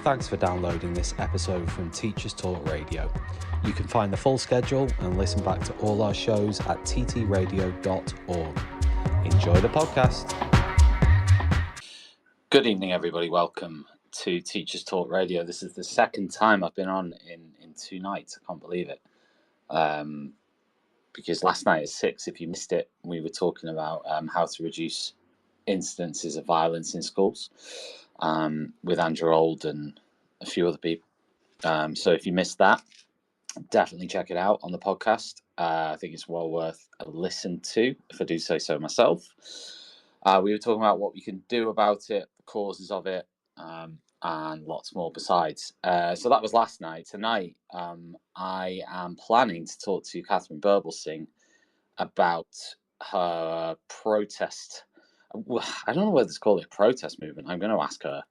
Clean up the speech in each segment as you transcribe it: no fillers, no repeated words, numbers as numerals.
Thanks for downloading this episode from Teachers Talk Radio. You can find the full schedule and listen back to all our shows at ttradio.org. Enjoy the podcast. Good evening, everybody. Welcome to Teachers Talk Radio. This is the second time I've been on in 2 nights. I can't believe it. Because last night at 6, if you missed it, we were talking about how to reduce incidences of violence in schools with Andrew Old and a few other people. So if you missed that, definitely check it out on the podcast. I think it's well worth a listen to, if I do say so myself. We were talking about what we can do about it, the causes of it, and lots more besides. So that was last night. Tonight, I am planning to talk to Catherine Burblesing about her protest. I don't know whether to call it a protest movement. I'm going to ask her.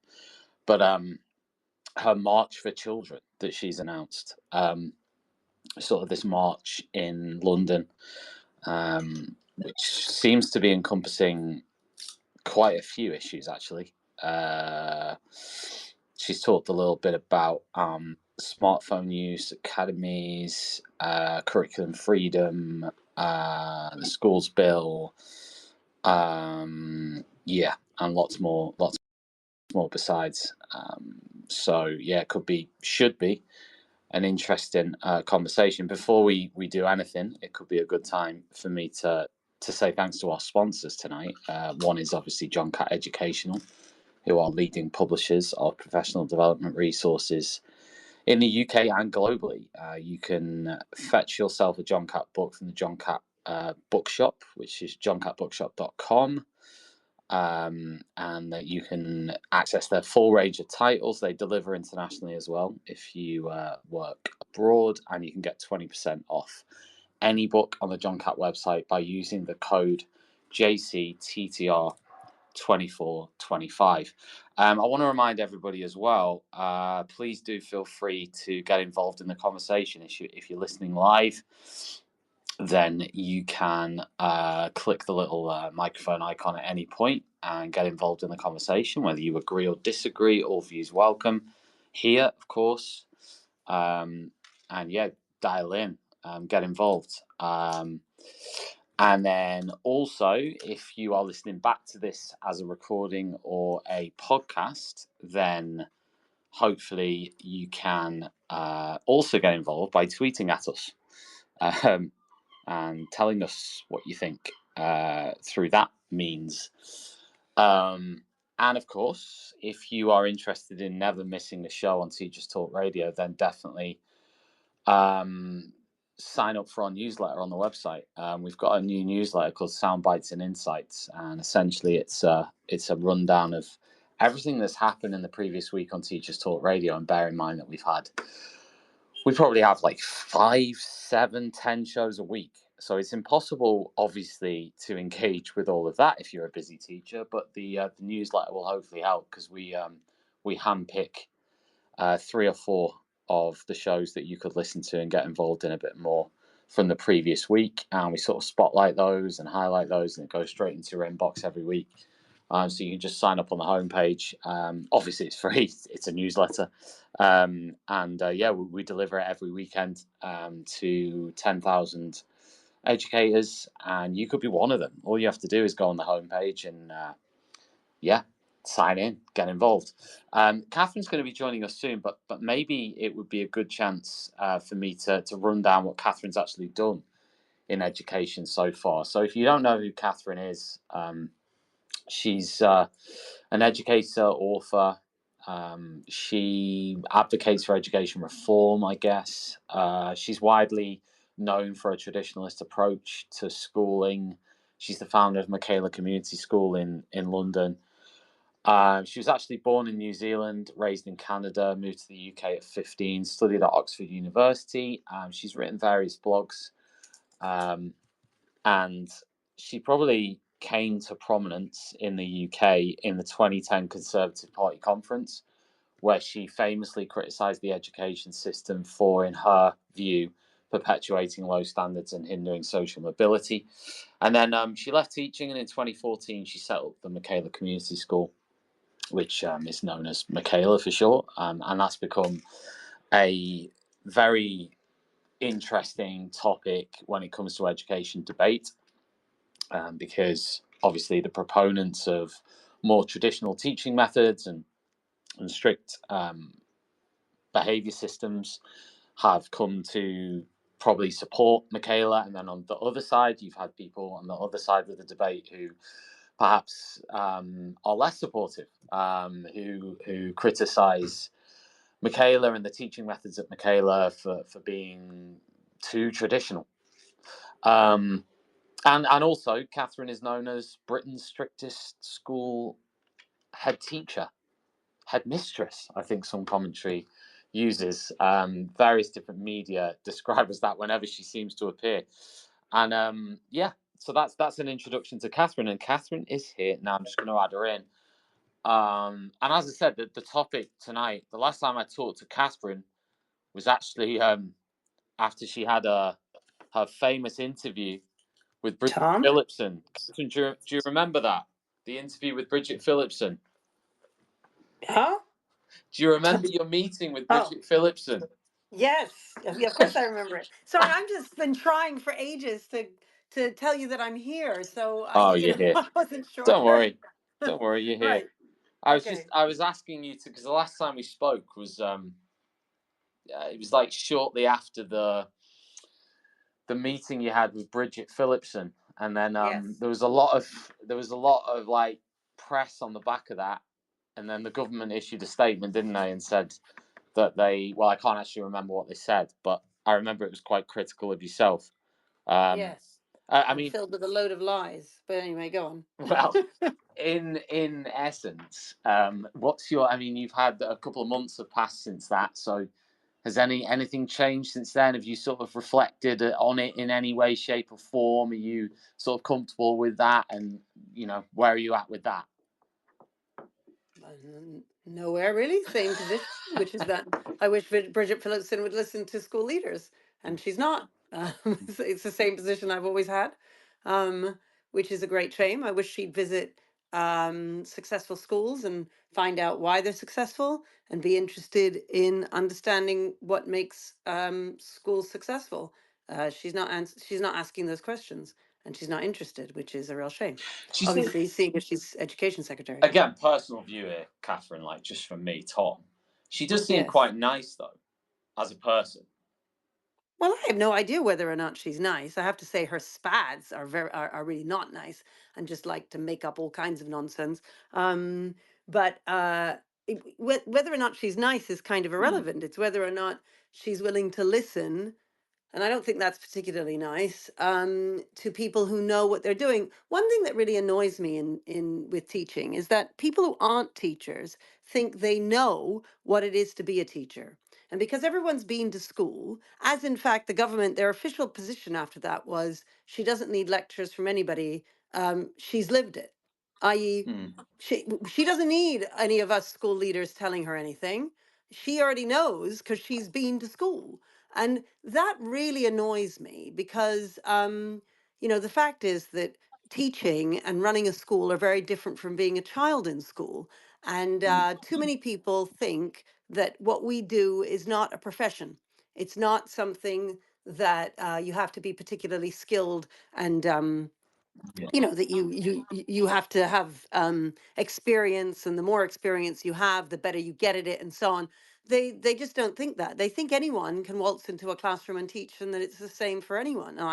But her March for Children that she's announced. Sort of this march in London, which seems to be encompassing quite a few issues, actually. She's talked a little bit about smartphone use, academies, curriculum freedom, the schools bill, and lots more besides. So yeah, should be an interesting conversation. Before we do anything, it could be a good time for me to say thanks to our sponsors tonight. One is obviously John Catt Educational, who are leading publishers of professional development resources in the UK and globally. You can fetch yourself a John Catt book from the John Catt bookshop, which is johncattbookshop.com. And that you can access their full range of titles. They deliver internationally as well if you work abroad, and you can get 20% off any book on the John Catt website by using the code JCTTR2425. I want to remind everybody as well, please do feel free to get involved in the conversation. If you're listening live, then you can click the little microphone icon at any point and get involved in the conversation, whether you agree or disagree. All views welcome here, of course. And yeah, dial in, get involved. And then also, if you are listening back to this as a recording or a podcast, then hopefully you can also get involved by tweeting at us. And telling us what you think through that means. And of course, if you are interested in never missing a show on Teachers Talk Radio, then definitely sign up for our newsletter on the website. We've got a new newsletter called Sound Bites and Insights, and essentially it's a rundown of everything that's happened in the previous week on Teachers Talk Radio. And bear in mind that we probably have like 5, 7, 10 shows a week. So it's impossible, obviously, to engage with all of that if you're a busy teacher. But the newsletter will hopefully help, because we handpick 3 or 4 of the shows that you could listen to and get involved in a bit more from the previous week. And we sort of spotlight those and highlight those, and it goes straight into your inbox every week. So you can just sign up on the homepage. Obviously, it's free. It's a newsletter. We deliver it every weekend to 10,000 educators, and you could be one of them. All you have to do is go on the homepage and, sign in, get involved. Catherine's going to be joining us soon, but maybe it would be a good chance for me to run down what Catherine's actually done in education so far. So if you don't know who Catherine is, she's an educator, author. She advocates for education reform, I guess. She's widely known for a traditionalist approach to schooling. She's the founder of Michaela Community School in London. She was actually born in New Zealand, raised in Canada, moved to the UK at 15, studied at Oxford University. She's written various blogs, and she probably came to prominence in the UK in the 2010 Conservative Party conference, where she famously criticised the education system for, in her view, perpetuating low standards and hindering social mobility. And then she left teaching, and in 2014 she set up the Michaela Community School. which is known as Michaela for short, and that's become a very interesting topic when it comes to education debate, because obviously the proponents of more traditional teaching methods and strict behavior systems have come to probably support Michaela, and then on the other side, you've had people on the other side of the debate who perhaps are less supportive, who criticise Michaela and the teaching methods at Michaela for being too traditional. And also, Catherine is known as Britain's strictest school head teacher, headmistress. I think some commentary uses various different media describe as that whenever she seems to appear. And yeah, so that's an introduction to Catherine, and Catherine is here now. I'm just going to add her in. And as I said, the topic tonight, the last time I talked to Catherine was actually after she had her famous interview with Bridget Tom? Phillipson. Catherine, do you remember that? The interview with Bridget Phillipson. Huh? Do you remember your meeting with Oh, Bridget Phillipson? yes. Of course I remember it. Sorry, I've just been trying for ages to tell you that I'm here. So Oh, you're here. I wasn't sure. Don't worry. Don't worry, you're here. Right. I Okay. was asking you to, because the last time we spoke was it was like shortly after the meeting you had with Bridget Phillipson, and then Yes. there was a lot of like press on the back of that, and then the government issued a statement, didn't they, and said that I can't actually remember what they said, but I remember it was quite critical of yourself. Um, Yes. I And mean, filled with a load of lies. But anyway, go on. well, in essence, what's your? I mean, you've had a couple of months have passed since that, so has anything changed since then? Have you sort of reflected on it in any way, shape, or form? Are you sort of comfortable with that? And where are you at with that? Nowhere really. Same position, which is that I wish Bridget Phillipson would listen to school leaders, and she's not. It's the same position I've always had, um, which is a great shame. I wish she'd visit successful schools and find out why they're successful and be interested in understanding what makes schools successful. She's not asking those questions, and she's not interested, which is a real shame. Do you think, Obviously, seeing as she's education secretary. again, personal view here, Catherine, like just from me, Tom, she does seem Yes. quite nice though, as a person. Well, I have no idea whether or not she's nice. I have to say her spads are really not nice and just like to make up all kinds of nonsense. Um, but whether or not she's nice is kind of Mm, irrelevant. It's whether or not she's willing to listen, and I don't think that's particularly nice, to people who know what they're doing. One thing that really annoys me in with teaching is that people who aren't teachers think they know what it is to be a teacher. And because everyone's been to school, as in fact the government, their official position after that was she doesn't need lectures from anybody. She's lived it, i.e., mm. she doesn't need any of us school leaders telling her anything. She already knows because she's been to school. And that really annoys me because, the fact is that teaching and running a school are very different from being a child in school. And Mm. too many people think that what we do is not a profession. It's not something that you have to be particularly skilled and Yeah. that you have to have experience, and the more experience you have the better you get at it, and so on. They just don't think that. They think anyone can waltz into a classroom and teach, and that it's the same for anyone, and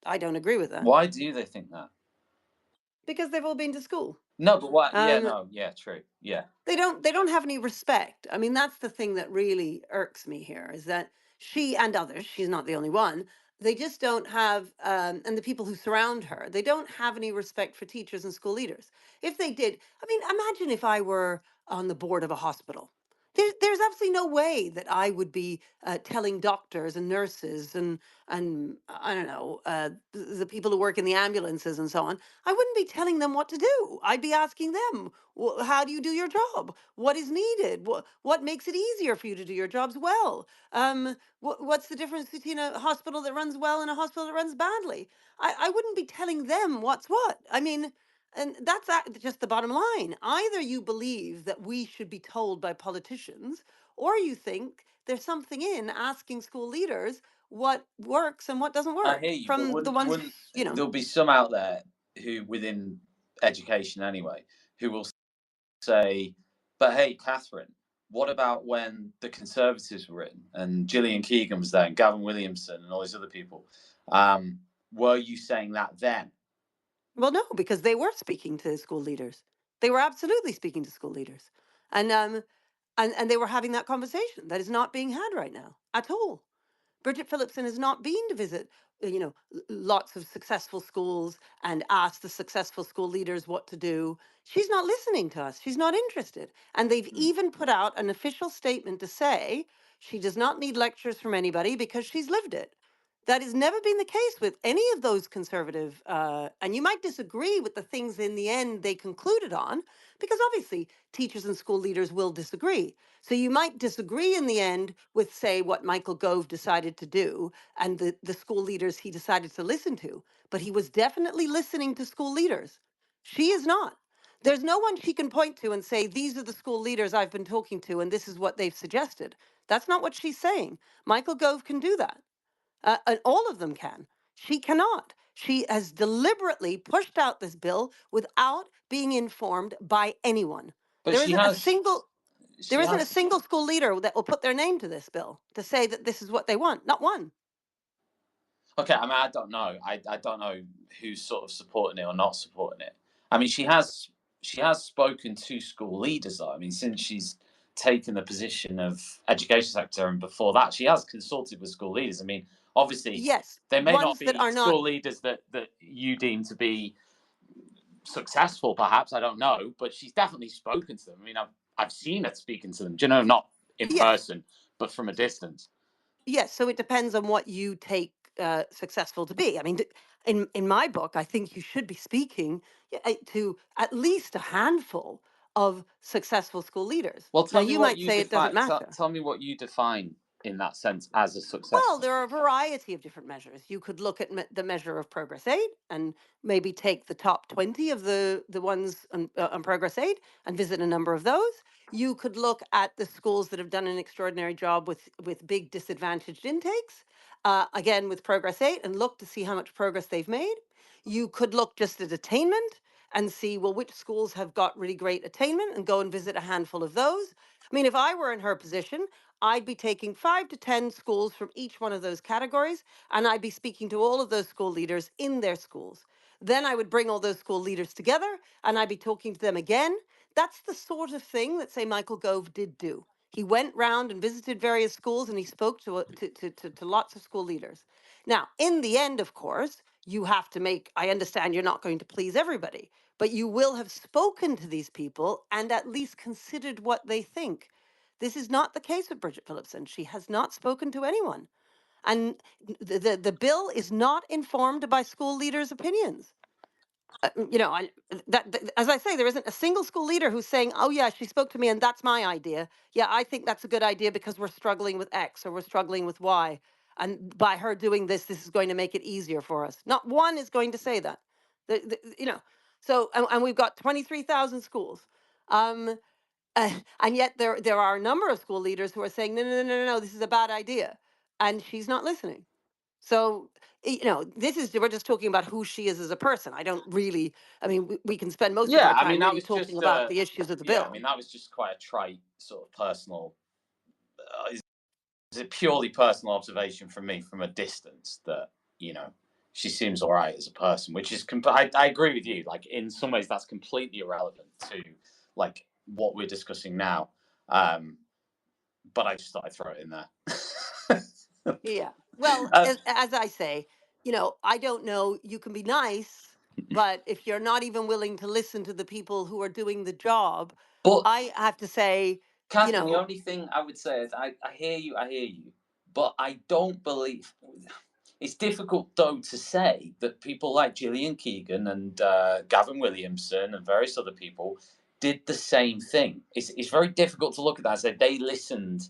I don't agree with that, Why do they think that? because they've all been to school. No, but what? Yeah, um no, yeah, true. Yeah. they don't have any respect. I mean, that's the thing that really irks me here, is that she and others, she's not the only one, they just don't have, and the people who surround her, they don't have any respect for teachers and school leaders. If they did, I mean, imagine if I were on the board of a hospital. There's absolutely no way that I would be telling doctors and nurses and I don't know, the people who work in the ambulances and so on. I wouldn't be telling them what to do. I'd be asking them, how do you do your job? What is needed? What makes it easier for you to do your jobs well? What's the difference between a hospital that runs well and a hospital that runs badly? I wouldn't be telling them what's what. I mean, And that's just the bottom line. Either you believe that we should be told by politicians, or you think there's something in asking school leaders what works and what doesn't I hear work you, but from the ones, wouldn't you know. there'll be some out there who, within education anyway, who will say, "But hey, Catherine, what about when the Conservatives were in and Gillian Keegan was there and Gavin Williamson and all these other people? Were you saying that then?" Well, no, because they were speaking to school leaders. They were absolutely speaking to school leaders. And and they were having that conversation that is not being had right now at all. Bridget Phillipson has not been to visit, lots of successful schools and ask the successful school leaders what to do. She's not listening to us. She's not interested. And they've Mm. even put out an official statement to say she does not need lectures from anybody because she's lived it. That has never been the case with any of those conservative, and you might disagree with the things in the end they concluded on, because obviously teachers and school leaders will disagree. So you might disagree in the end with, say, what Michael Gove decided to do and the school leaders he decided to listen to, but he was definitely listening to school leaders. She is not. There's no one she can point to and say, these are the school leaders I've been talking to and this is what they've suggested. That's not what she's saying. Michael Gove can do that. And all of them can. She cannot. She has deliberately pushed out this bill without being informed by anyone. But There she isn't a has, single there she isn't a has. single school leader that will put their name to this bill to say that this is what they want. Not one. Okay, I mean, I don't know. I don't know who's sort of supporting it or not supporting it. I mean, she has spoken to school leaders though. I mean, since she's taken the position of education secretary, and before that, she has consulted with school leaders. I mean, obviously, Yes, they may not ones that be are not. school leaders that you deem to be successful, perhaps. I don't know, but she's definitely spoken to them. I mean, I've seen her speaking to them. Do you know, not in Yes, person, but from a distance. yes. So it depends on what you take successful to be. I mean, in my book, I think you should be speaking to at least a handful of successful school leaders. Well, Now, tell me you what might you say it doesn't define. matter. Tell me what you define in that sense as a Well, successful. there are a variety of different measures. You could look at the measure of progress aid and maybe take the top 20 of the ones on progress aid and visit a number of those. You could look at the schools that have done an extraordinary job with big disadvantaged intakes, again with progress aid, and look to see how much progress they've made. You could look just at attainment and see, well, which schools have got really great attainment and go and visit a handful of those. I mean, if I were in her position, I'd be taking 5 to 10 schools from each one of those categories, and I'd be speaking to all of those school leaders in their schools. Then I would bring all those school leaders together and I'd be talking to them again. That's the sort of thing that, say, Michael Gove did do. He went round and visited various schools and he spoke to lots of school leaders. Now, in the end, of course, you have to make, I understand you're not going to please everybody, but you will have spoken to these people and at least considered what they think. This is not the case with Bridget Phillipson. She has not spoken to anyone. And the bill is not informed by school leaders' opinions. As I say, there isn't a single school leader who's saying, "Oh yeah, she spoke to me, and that's my idea. Yeah, I think that's a good idea because we're struggling with X or we're struggling with Y, and by her doing this, this is going to make it easier for us." Not one is going to say that. So and we've got 23,000 schools. Um, and yet there are a number of school leaders who are saying, no, no, no, no, no, this is a bad idea. And she's not listening. So, we're just talking about who she is as a person. I don't really, I mean, we can spend most of Yeah, our I mean time that really was talking just about the issues of the yeah, I bill. mean that was just quite a trite sort of personal. Is it purely personal observation from me from a distance that you know she seems all right as a person, which is I agree with you. Like in some ways, that's completely irrelevant to like what we're discussing now. Um, but I just thought I'd throw it in there. Yeah. Well, uh, as I say, I don't know. You can be nice, but if you're not even willing to listen to the people who are doing the job, but I have to say, you Catherine, the know, only thing I would say is I hear you, but I don't believe. It's difficult though to say that people like Gillian Keegan and Gavin Williamson and various other people did the same thing. It's very difficult to look at that and say they listened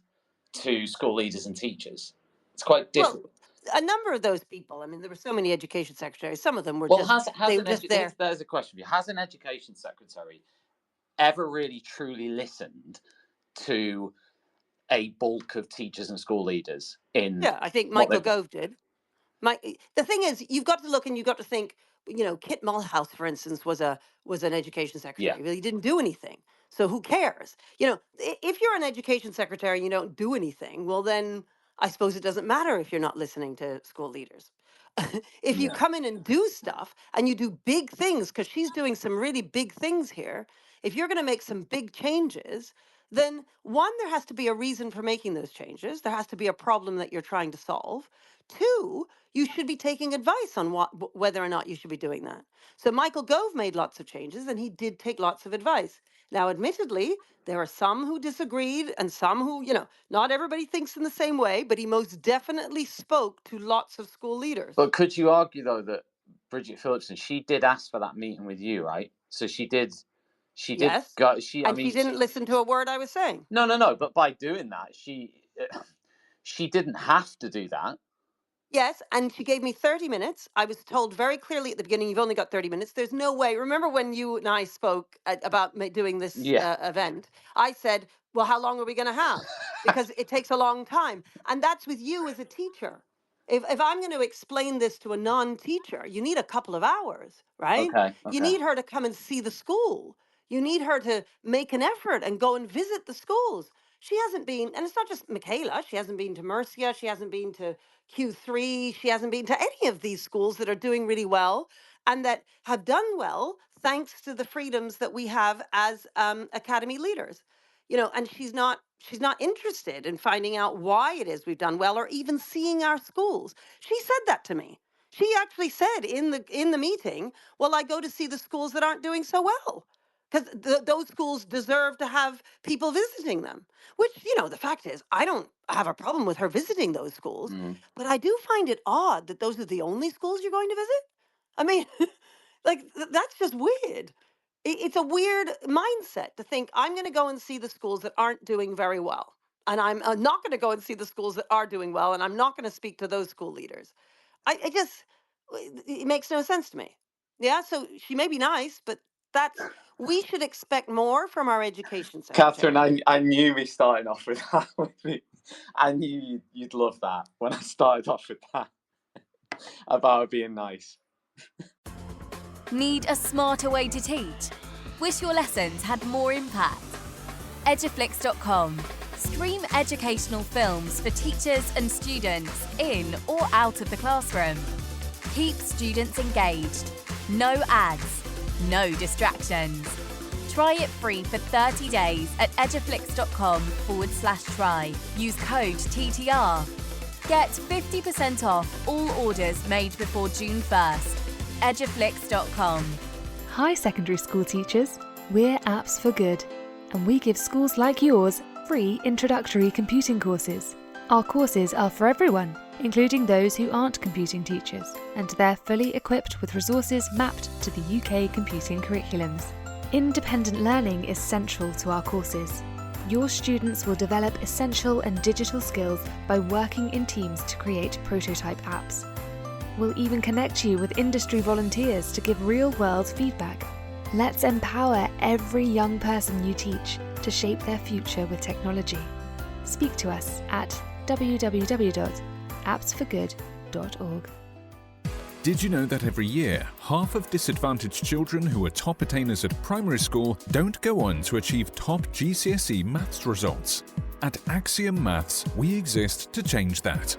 to school leaders and teachers. It's quite well, difficult. a number of those people. I mean, there were so many education secretaries. Some of them were Well, just, they were just there. there's a question for you. Has an education secretary ever really truly listened to a bulk of teachers and school leaders in Yeah, I think what Michael they've done? Gove did. The thing is, you've got to look and you've got to think. Kit Mulhouse, for instance, was an education Yeah. secretary, but he didn't do anything. So who cares? If you're an education secretary and you don't do anything, well, then I suppose it doesn't matter if you're not listening to school leaders. If you Yeah. come in and do stuff and you do big things, because she's doing some really big things here, if you're going to make some big changes, then one, there has to be a reason for making those changes. There has to be a problem that you're trying to solve. Two, you should be taking advice on whether or not you should be doing that. So Michael Gove made lots of changes and he did take lots of advice. Now, admittedly, there are some who disagreed and some who, not everybody thinks in the same way, but he most definitely spoke to lots of school leaders. But could you argue, though, that Bridget Phillipson, she did ask for that meeting with you, right? So she did Yes. go, And she didn't listen to a word I was saying. no, but by doing that, she didn't have to do that. Yes, and she gave me 30 minutes. I was told very clearly at the beginning, you've only got 30 minutes. There's no way. Remember when you and I spoke about doing this Yeah. event? I said, well, how long are we going to have? Because it takes a long time. And that's with you as a teacher. If I'm going to explain this to a non-teacher, you need a couple of hours, right? Okay. You need her to come and see the school. You need her to make an effort and go and visit the schools. She hasn't been, and it's not just Michaela. She hasn't been to Mercia. She hasn't been to Q3. She hasn't been to any of these schools that are doing really well and that have done well thanks to the freedoms that we have as academy leaders. And she's not interested in finding out why it is we've done well or even seeing our schools. She said that to me. She actually said in the meeting, well, I go to see the schools that aren't doing so well because those schools deserve to have people visiting them. Which, the fact is, I don't have a problem with her visiting those schools, but I do find it odd that those are the only schools you're going to visit. I mean, like, that's just weird. It's a weird mindset to think I'm going to go and see the schools that aren't doing very well. And I'm not going to go and see the schools that are doing well. And I'm not going to speak to those school leaders. It makes no sense to me. Yeah. So she may be nice, but we should expect more from our education secretary. Catherine, I knew me starting off with that with me. I knew you'd love that when I started off with that about her being nice. Need a smarter way to teach? Wish your lessons had more impact? Eduflix.com. Stream educational films for teachers and students in or out of the classroom. Keep students engaged. No ads. No distractions. Try it free for 30 days at eduflix.com/try. Use code TTR. Get 50% off all orders made before June 1st. eduflix.com. Hi secondary school teachers, we're Apps for Good, and we give schools like yours free introductory computing courses. Our courses are for everyone, including those who aren't computing teachers, and they're fully equipped with resources mapped to the UK computing curriculums. Independent learning is central to our courses. Your students will develop essential and digital skills by working in teams to create prototype apps. We'll even connect you with industry volunteers to give real-world feedback. Let's empower every young person you teach to shape their future with technology. Speak to us at www.appsforgood.org. Did you know that every year, half of disadvantaged children who are top attainers at primary school don't go on to achieve top GCSE maths results? At Axiom Maths, we exist to change that.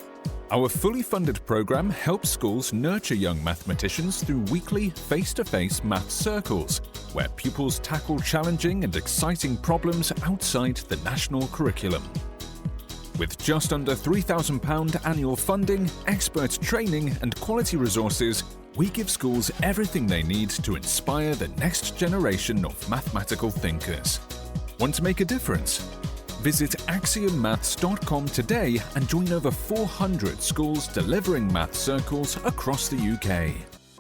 Our fully funded program helps schools nurture young mathematicians through weekly face-to-face maths circles, where pupils tackle challenging and exciting problems outside the national curriculum. With just under £3,000 annual funding, expert training and quality resources, we give schools everything they need to inspire the next generation of mathematical thinkers. Want to make a difference? Visit axiommaths.com today and join over 400 schools delivering maths circles across the UK.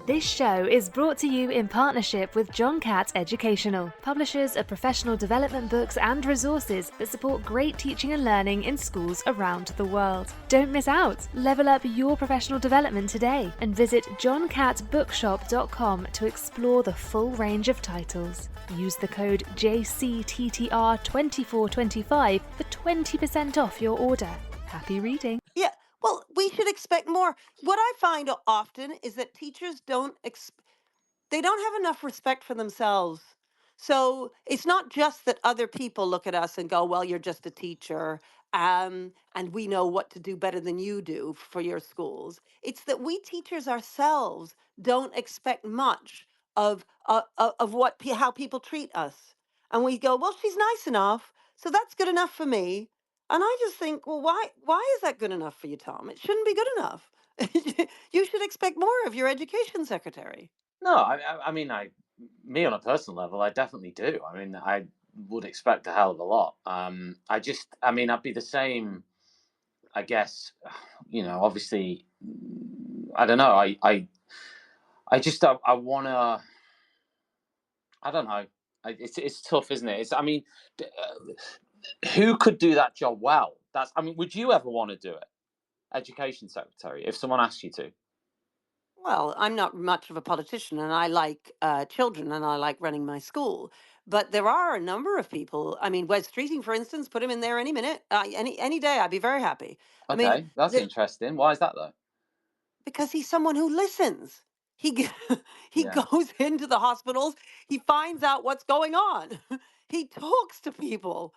This show is brought to you in partnership with John Catt Educational, publishers of professional development books and resources that support great teaching and learning in schools around the world. Don't miss out. Level up your professional development today and visit johncattbookshop.com to explore the full range of titles. Use the code JCTTR2425 for 20% off your order. Happy reading. Yeah. Well, we should expect more. What I find often is that teachers they don't have enough respect for themselves. So it's not just that other people look at us and go, well, you're just a teacher, and we know what to do better than you do for your schools. It's that we teachers ourselves don't expect much of how people treat us. And we go, well, she's nice enough, so that's good enough for me. And I just think, well, why is that good enough for you, Tom? It shouldn't be good enough. You should expect more of your education secretary. No, I mean, me on a personal level, I definitely do. I mean, I would expect a hell of a lot. I mean, I'd be the same, I guess. Obviously, I don't know. I just, I wanna. I don't know. It's tough, isn't it? I mean, who could do that job well? I mean, would you ever want to do it, education secretary, if someone asked you to? Well, I'm not much of a politician, and I like children, and I like running my school. But there are a number of people. I mean, Wes Streeting, for instance, put him in there any minute, any day. I'd be very happy. I mean, Okay, that's there's interesting. Why is that though? because he's someone who listens. He g- he Yeah. goes into the hospitals. He finds out what's going on. He talks to people.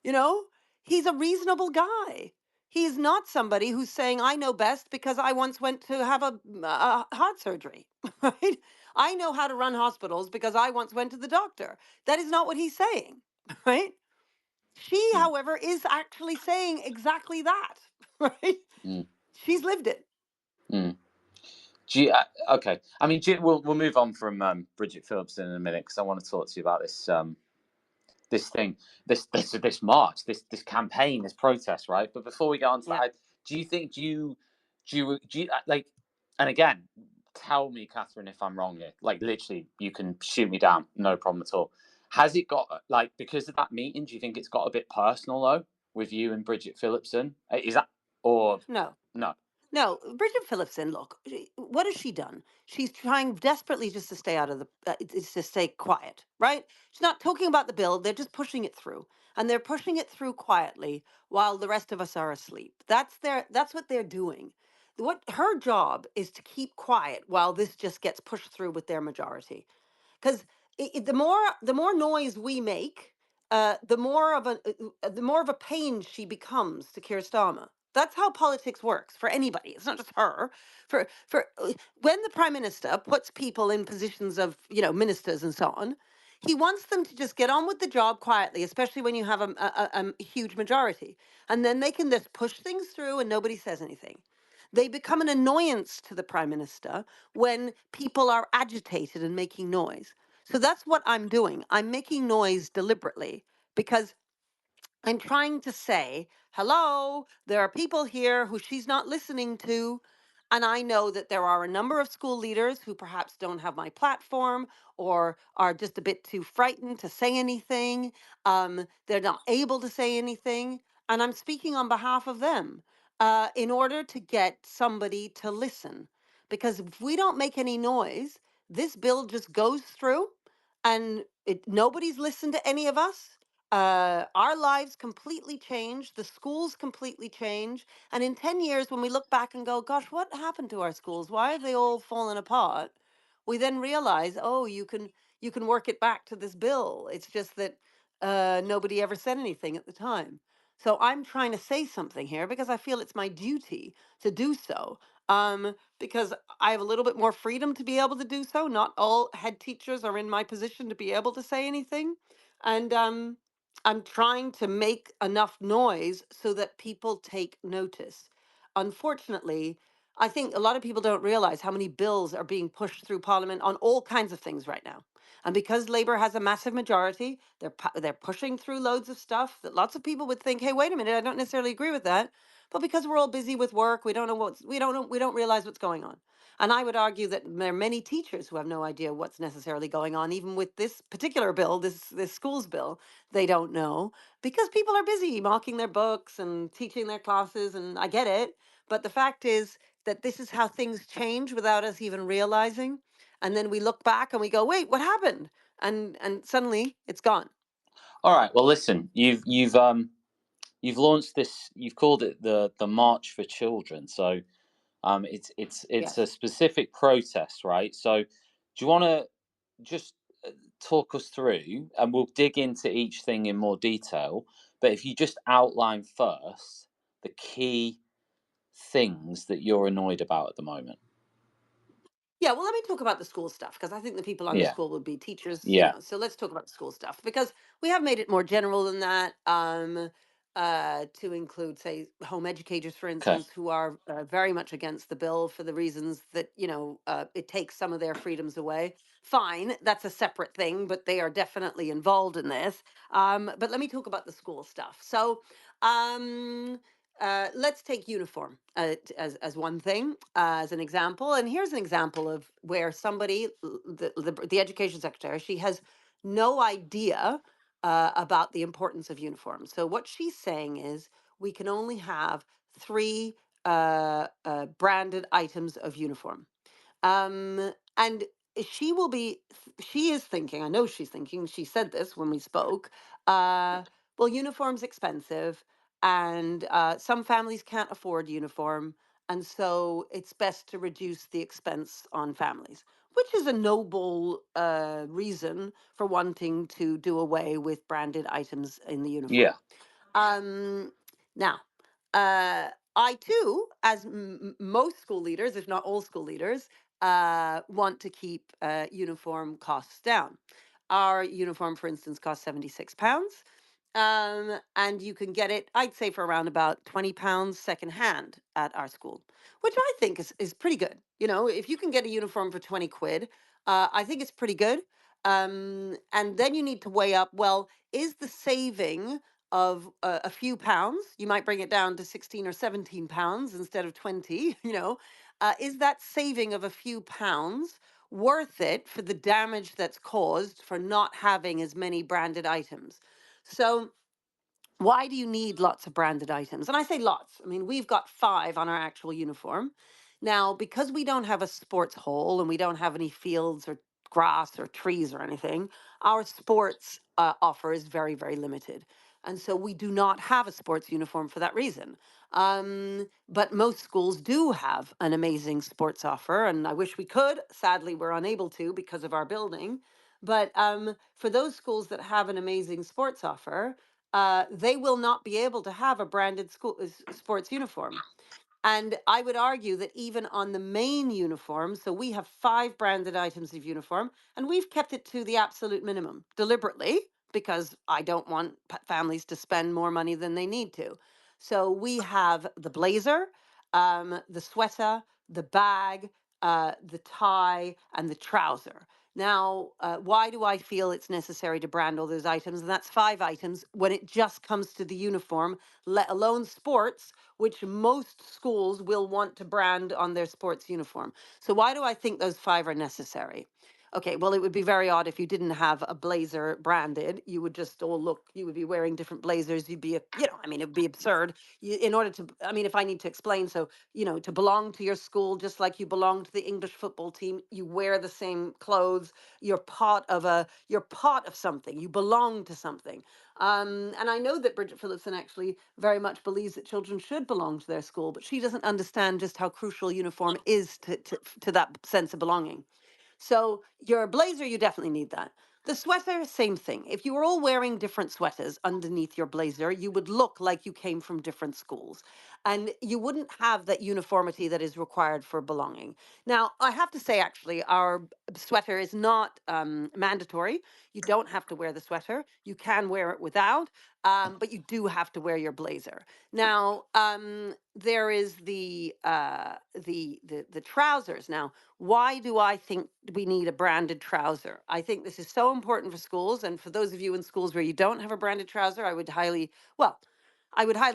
You know, he's a reasonable guy. He's not somebody who's saying, I know best because I once went to have a heart surgery, right? I know how to run hospitals because I once went to the doctor. That is not what he's saying, right? She, Mm, however, is actually saying exactly that, right? mm, She's lived it. mm. Okay. I mean, we'll move on from Bridget Phillipson in a minute because I want to talk to you about this thing, this march, this campaign, this protest, right? But before we get on to Yeah. that, do you think do you like? And again, tell me, Catherine, if I'm wrong here. Like, literally, you can shoot me down, no problem at all. Has it got like because of that meeting? Do you think it's got a bit personal though with you and Bridget Phillipson? Is that or No. no? No, Bridget Phillipson, look, what has she done? She's trying desperately just to stay out of it's to stay quiet, right? She's not talking about the bill. They're just pushing it through. And they're pushing it through quietly while the rest of us are asleep. That's what they're doing. What her job is to keep quiet while this just gets pushed through with their majority, because the more noise we make, the more of a pain she becomes to Keir Starmer. That's how politics works for anybody. It's not just her. When the prime minister puts people in positions of ministers and so on, he wants them to just get on with the job quietly, especially when you have a huge majority, and then they can just push things through and nobody says anything. They become an annoyance to the prime minister when people are agitated and making noise. So that's what I'm doing. I'm making noise deliberately because I'm trying to say, hello, there are people here who she's not listening to. And I know that there are a number of school leaders who perhaps don't have my platform or are just a bit too frightened to say anything. They're not able to say anything. And I'm speaking on behalf of them in order to get somebody to listen. Because if we don't make any noise, this bill just goes through and nobody's listened to any of us. Our lives completely change, the schools completely change, and in 10 years when we look back and go, gosh, what happened to our schools, why have they all fallen apart, we then realize, oh, you can work it back to this bill. It's just that nobody ever said anything at the time. So I'm trying to say something here because I feel it's my duty to do so, because I have a little bit more freedom to be able to do so. Not all head teachers are in my position to be able to say anything, and I'm trying to make enough noise so that people take notice. Unfortunately, I think a lot of people don't realize how many bills are being pushed through Parliament on all kinds of things right now. And because Labour has a massive majority, they're pushing through loads of stuff that lots of people would think, hey, wait a minute, I don't necessarily agree with that. But because we're all busy with work, we don't know we don't realize what's going on. And I would argue that there are many teachers who have no idea what's necessarily going on, even with this particular bill, this schools bill. They don't know because people are busy marking their books and teaching their classes, and I get it. But the fact is that this is how things change without us even realizing. And then we look back and we go, wait, what happened? And suddenly it's gone. All right. Well, listen, you've launched this. You've called it the March for Children. So it's a Yes. specific protest, right? So do you want to just talk us through, and we'll dig into each thing in more detail. But if you just outline first the key things that you're annoyed about at the moment. Yeah, well, let me talk about the school stuff because I think the people on this Yeah. call would be teachers, Yeah. So let's talk about the school stuff because we have made it more general than that, to include, say, home educators, for Okay. instance, who are very much against the bill for the reasons that it takes some of their freedoms away. Fine, that's a separate thing, but they are definitely involved in this. But let me talk about the school stuff. So. Um, let's take uniform as one thing, as an example. And here's an example of where somebody, the education secretary, she has no idea about the importance of uniform. So what she's saying is we can only have three branded items of uniform. And she will be, she is thinking, I know she's thinking, she said this when we spoke, well, uniform's expensive and some families can't afford uniform. And so it's best to reduce the expense on families, which is a noble reason for wanting to do away with branded items in the Yeah. uniform. Um, Now, I too, as most school leaders, if not all school leaders, want to keep uniform costs down. Our uniform, for instance, costs £76. And you can get it, I'd say, for around about £20 secondhand at our school, which I think is pretty good. If you can get a uniform for 20 quid, I think it's pretty good. And then you need to weigh up, well, is the saving of a few pounds, you might bring it down to 16 or 17 pounds instead of 20, is that saving of a few pounds worth it for the damage that's caused for not having as many branded items? So why do you need lots of branded items? And I say lots. I mean, we've got 5 on our actual uniform. Now, because we don't have a sports hall and we don't have any fields or grass or trees or anything, our sports offer is very, very limited. And so we do not have a sports uniform for that reason. But most schools do have an amazing sports offer, and I wish we could. Sadly, we're unable to because of our building. But for those schools that have an amazing sports offer, they will not be able to have a branded school sports uniform. And I would argue that even on the main uniform, so we have 5 branded items of uniform, and we've kept it to the absolute minimum deliberately because I don't want families to spend more money than they need to. So we have the blazer, the sweater, the bag, the tie, and the trouser. Now, why do I feel it's necessary to brand all those items? And that's 5 items when it just comes to the uniform, let alone sports, which most schools will want to brand on their sports uniform. So why do I think those 5 are necessary? Okay, well, it would be very odd if you didn't have a blazer branded. You would just all look, you would be wearing different blazers. You'd be, I mean, it'd be absurd. In order to, I mean, if I need to explain, so, to belong to your school, just like you belong to the English football team, you wear the same clothes. You're part of something. You belong to something. And I know that Bridget Phillipson actually very much believes that children should belong to their school, but she doesn't understand just how crucial uniform is to that sense of belonging. So your blazer, you definitely need that. The sweater, same thing. If you were all wearing different sweaters underneath your blazer, you would look like you came from different schools. And you wouldn't have that uniformity that is required for belonging. Now, I have to say, actually, our sweater is not mandatory. You don't have to wear the sweater. You can wear it without, but you do have to wear your blazer. Now, there is the trousers. Now, why do I think we need a branded trouser? I think this is so important for schools. And for those of you in schools where you don't have a branded trouser, I would highly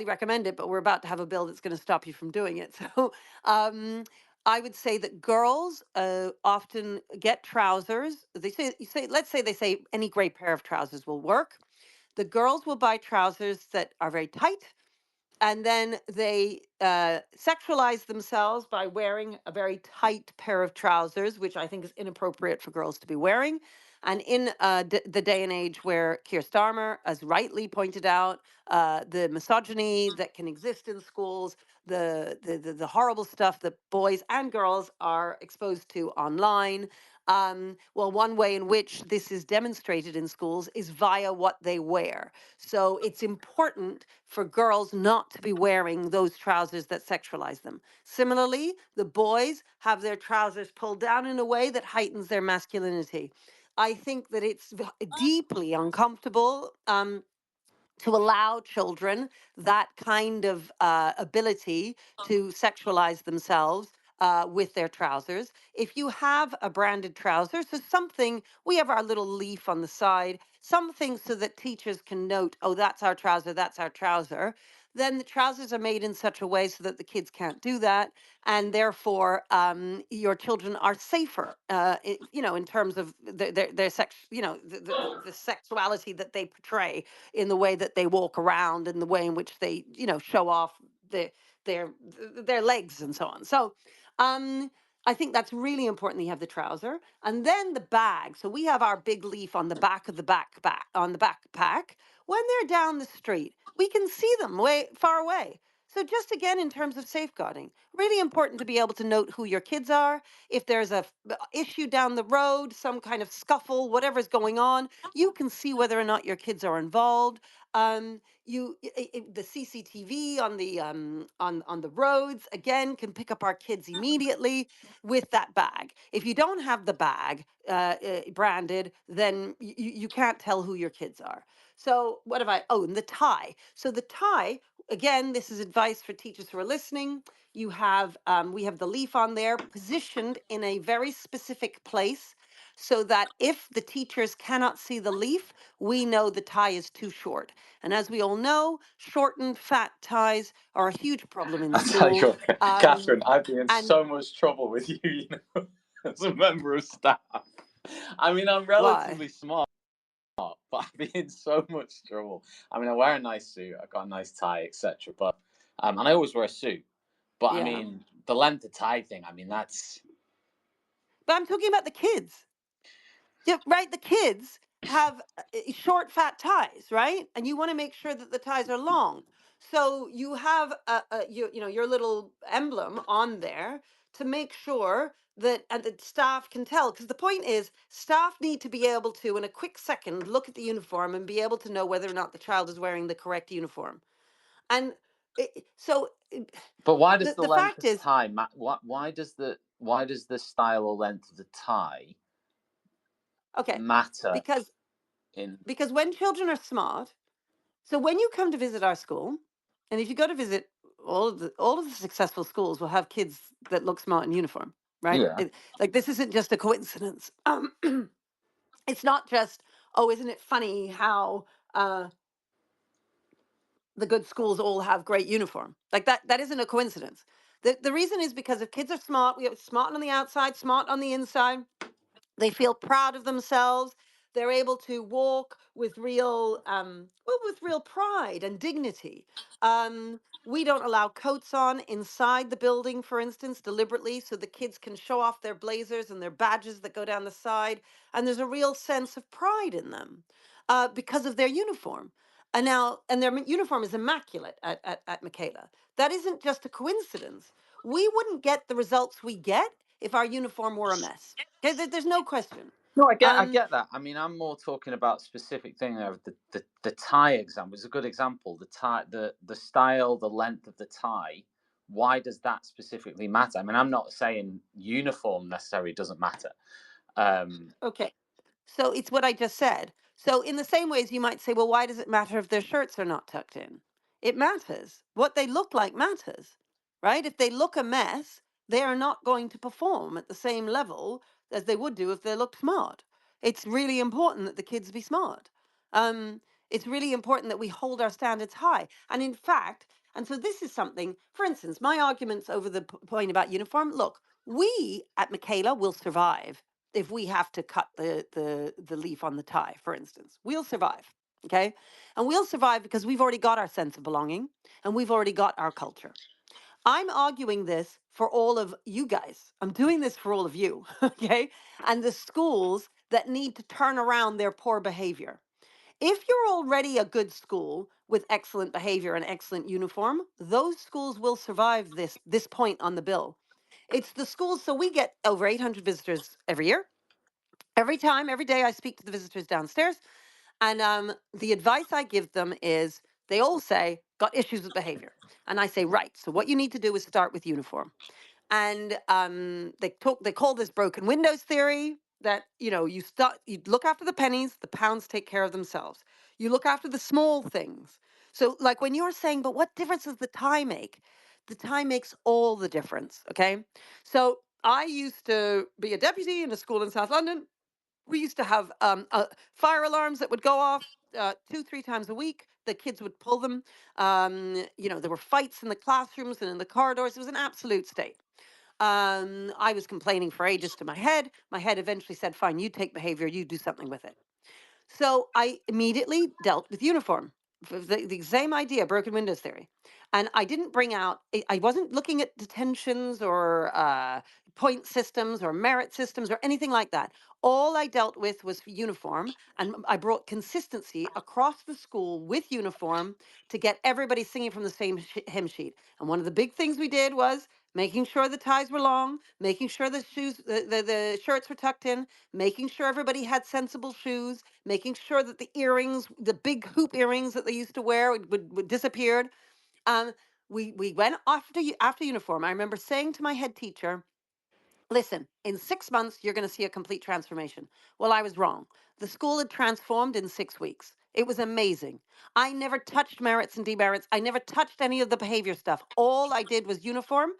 recommend it, but we're about to have a bill that's going to stop you from doing it. So, I would say that girls often get trousers. Let's say they say any gray pair of trousers will work. The girls will buy trousers that are very tight, and then they sexualize themselves by wearing a very tight pair of trousers, which I think is inappropriate for girls to be wearing. And in the day and age where Keir Starmer has rightly pointed out the misogyny that can exist in schools, the horrible stuff that boys and girls are exposed to online. Well, one way in which this is demonstrated in schools is via what they wear. So it's important for girls not to be wearing those trousers that sexualize them. Similarly, the boys have their trousers pulled down in a way that heightens their masculinity. I think that it's deeply uncomfortable. To allow children that kind of ability to sexualize themselves with their trousers. If you have a branded trouser, so something, we have our little leaf on the side, something so that teachers can note, oh, that's our trouser. Then the trousers are made in such a way so that the kids can't do that, and therefore your children are safer. In terms of their sex, the sexuality that they portray in the way that they walk around and the way in which they show off their their legs and so on. So um I think that's really important that you have the trouser and then the bag. So we have our big leaf on the back of the back on the backpack. When they're down the street, we can see them way far away. So just again in terms of safeguarding, really important to be able to note who your kids are. If there's a issue down the road, some kind of scuffle, whatever's going on, you can see whether or not your kids are involved. The CCTV on the on the roads again can pick up our kids immediately with that bag. If you don't have the bag branded, then you can't tell who your kids are. So what have I? Oh, and the tie. So the tie. Again, this is advice for teachers who are listening. You have we have the leaf on there positioned in a very specific place so that if the teachers cannot see the leaf, we know the tie is too short. And as we all know, shortened fat ties are a huge problem in I tell you schools. what, Catherine, I'd be in And so much trouble with you, as a member of staff. I mean, I'm why? relatively smart, but I'd be in so much trouble. I mean, I wear a nice suit, I've got a nice tie, etc. But and I always wear a suit. But I Yeah. mean, the length of tie thing. I mean, that's But I'm talking about the kids. Yeah, right. The kids have short, fat ties, right? And you want to make sure that the ties are long. So you have your little emblem on there to make sure that and the staff can tell. Because the point is, staff need to be able to, in a quick second, look at the uniform and be able to know whether or not the child is wearing the correct uniform. And so But why does the the length fact of is, tie why does the style or length of the tie okay, matter because in? when children are smart. So when you come to visit our school, and if you go to visit all of the successful schools will have kids that look smart in uniform, right? Yeah. Like this isn't just a coincidence. It's not just, oh, isn't it funny how the good schools all have great uniform? Like that isn't a coincidence. The reason is because if kids are smart, we have smart on the outside, smart on the inside. They feel proud of themselves. They're able to walk with with real pride and dignity. We don't allow coats on inside the building, for instance, deliberately, so the kids can show off their blazers and their badges that go down the side. And there's a real sense of pride in them because of their uniform. And their uniform is immaculate at Michaela. That isn't just a coincidence. We wouldn't get the results we get if our uniform were a mess. Okay, there's no question. No, I Um, get that. I mean, I'm more talking about specific thing there. The tie example is a good example. The tie, the style, the length of the tie. Why does that specifically matter? I mean, I'm not saying uniform necessarily doesn't matter. okay, so it's what I just said. So in the same ways, you might say, well, why does it matter if their shirts are not tucked in? It matters. What they look like matters, right? If they look a mess, they are not going to perform at the same level as they would do if they looked smart. It's really important that the kids be smart. It's really important that we hold our standards high. And in fact, and so this is something, for instance, my arguments over the point about uniform, look, We at Michaela will survive if we have to cut the leaf on the tie, for instance. We'll survive. Okay. And we'll survive because we've already got our sense of belonging and we've already got our culture. I'm arguing this for all of you guys. I'm doing this for all of you. Okay. And the schools that need to turn around their poor behavior. If you're already a good school with excellent behavior and excellent uniform, those schools will survive this point on the bill. It's the schools, so we get over 800 visitors every year. Every time, every day, I speak to the visitors downstairs, and the advice I give them is they all say, got issues with behavior. And I say, right, so what you need to do is start with uniform. And they call this broken windows theory, that you look after the pennies, the pounds take care of themselves. You look after the small things. So like when you're saying, but what difference does the tie make? The tie makes all the difference. Okay. So I used to be a deputy in a school in South London. We used to have fire alarms that would go off 2, 3 times a week. The kids would pull them. There were fights in the classrooms and in the corridors. It was an absolute state. I was complaining for ages to my head. My head eventually said, fine, you take behavior, you do something with it. So I immediately dealt with uniform. The same idea, broken windows theory. And I didn't bring out, I wasn't looking at detentions or point systems or merit systems or anything like that. All I dealt with was uniform. And I brought consistency across the school with uniform to get everybody singing from the same hymn sheet. And one of the big things we did was making sure the ties were long, making sure the shoes, the shirts were tucked in, making sure everybody had sensible shoes, making sure that the earrings, the big hoop earrings that they used to wear would disappeared. Um, we went after uniform. I remember saying to my head teacher, listen, in 6 months, you're going to see a complete transformation. Well, I was wrong. The school had transformed in 6 weeks. It was amazing. I never touched merits and demerits. I never touched any of the behavior stuff. All I did was uniform,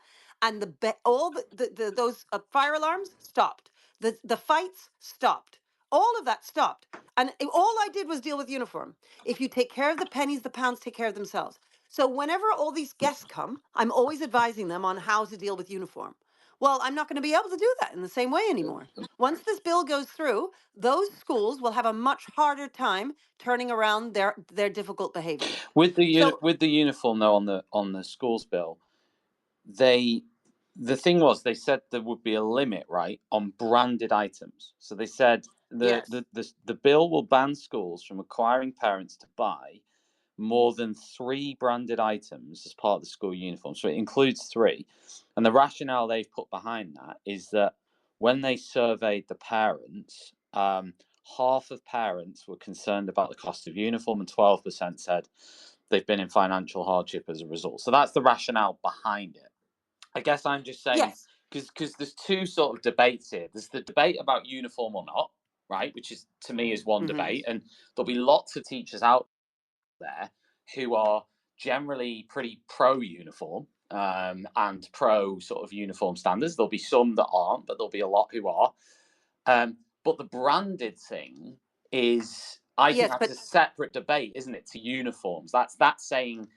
and all those fire alarms stopped. The fights stopped. All of that stopped. And all I did was deal with uniform. If you take care of the pennies, the pounds take care of themselves. So whenever all these guests come, I'm always advising them on how to deal with uniform. Well, I'm not going to be able to do that in the same way anymore. Once this bill goes through, those schools will have a much harder time turning around their difficult behavior. With So, with the uniform though on the schools bill, they the thing was they said there would be a limit, right, on branded items. So they said yes. the bill will ban schools from requiring parents to buy more than 3 branded items as part of the school uniform. So it includes 3. And the rationale they've put behind that is that when they surveyed the parents, half of parents were concerned about the cost of uniform, and 12% said they've been in financial hardship as a result. So that's the rationale behind it. I guess I'm just saying, Yes. because there's 2 sort of debates here. There's the debate about uniform or not, right? Which is, to me, is one Hmm. debate, and there'll be lots of teachers out there who are generally pretty pro uniform, and pro sort of uniform standards. There'll be some that aren't, but there'll be a lot who are. But the branded thing is, I think Yes, that's but a separate debate, isn't it? To uniforms, that's saying,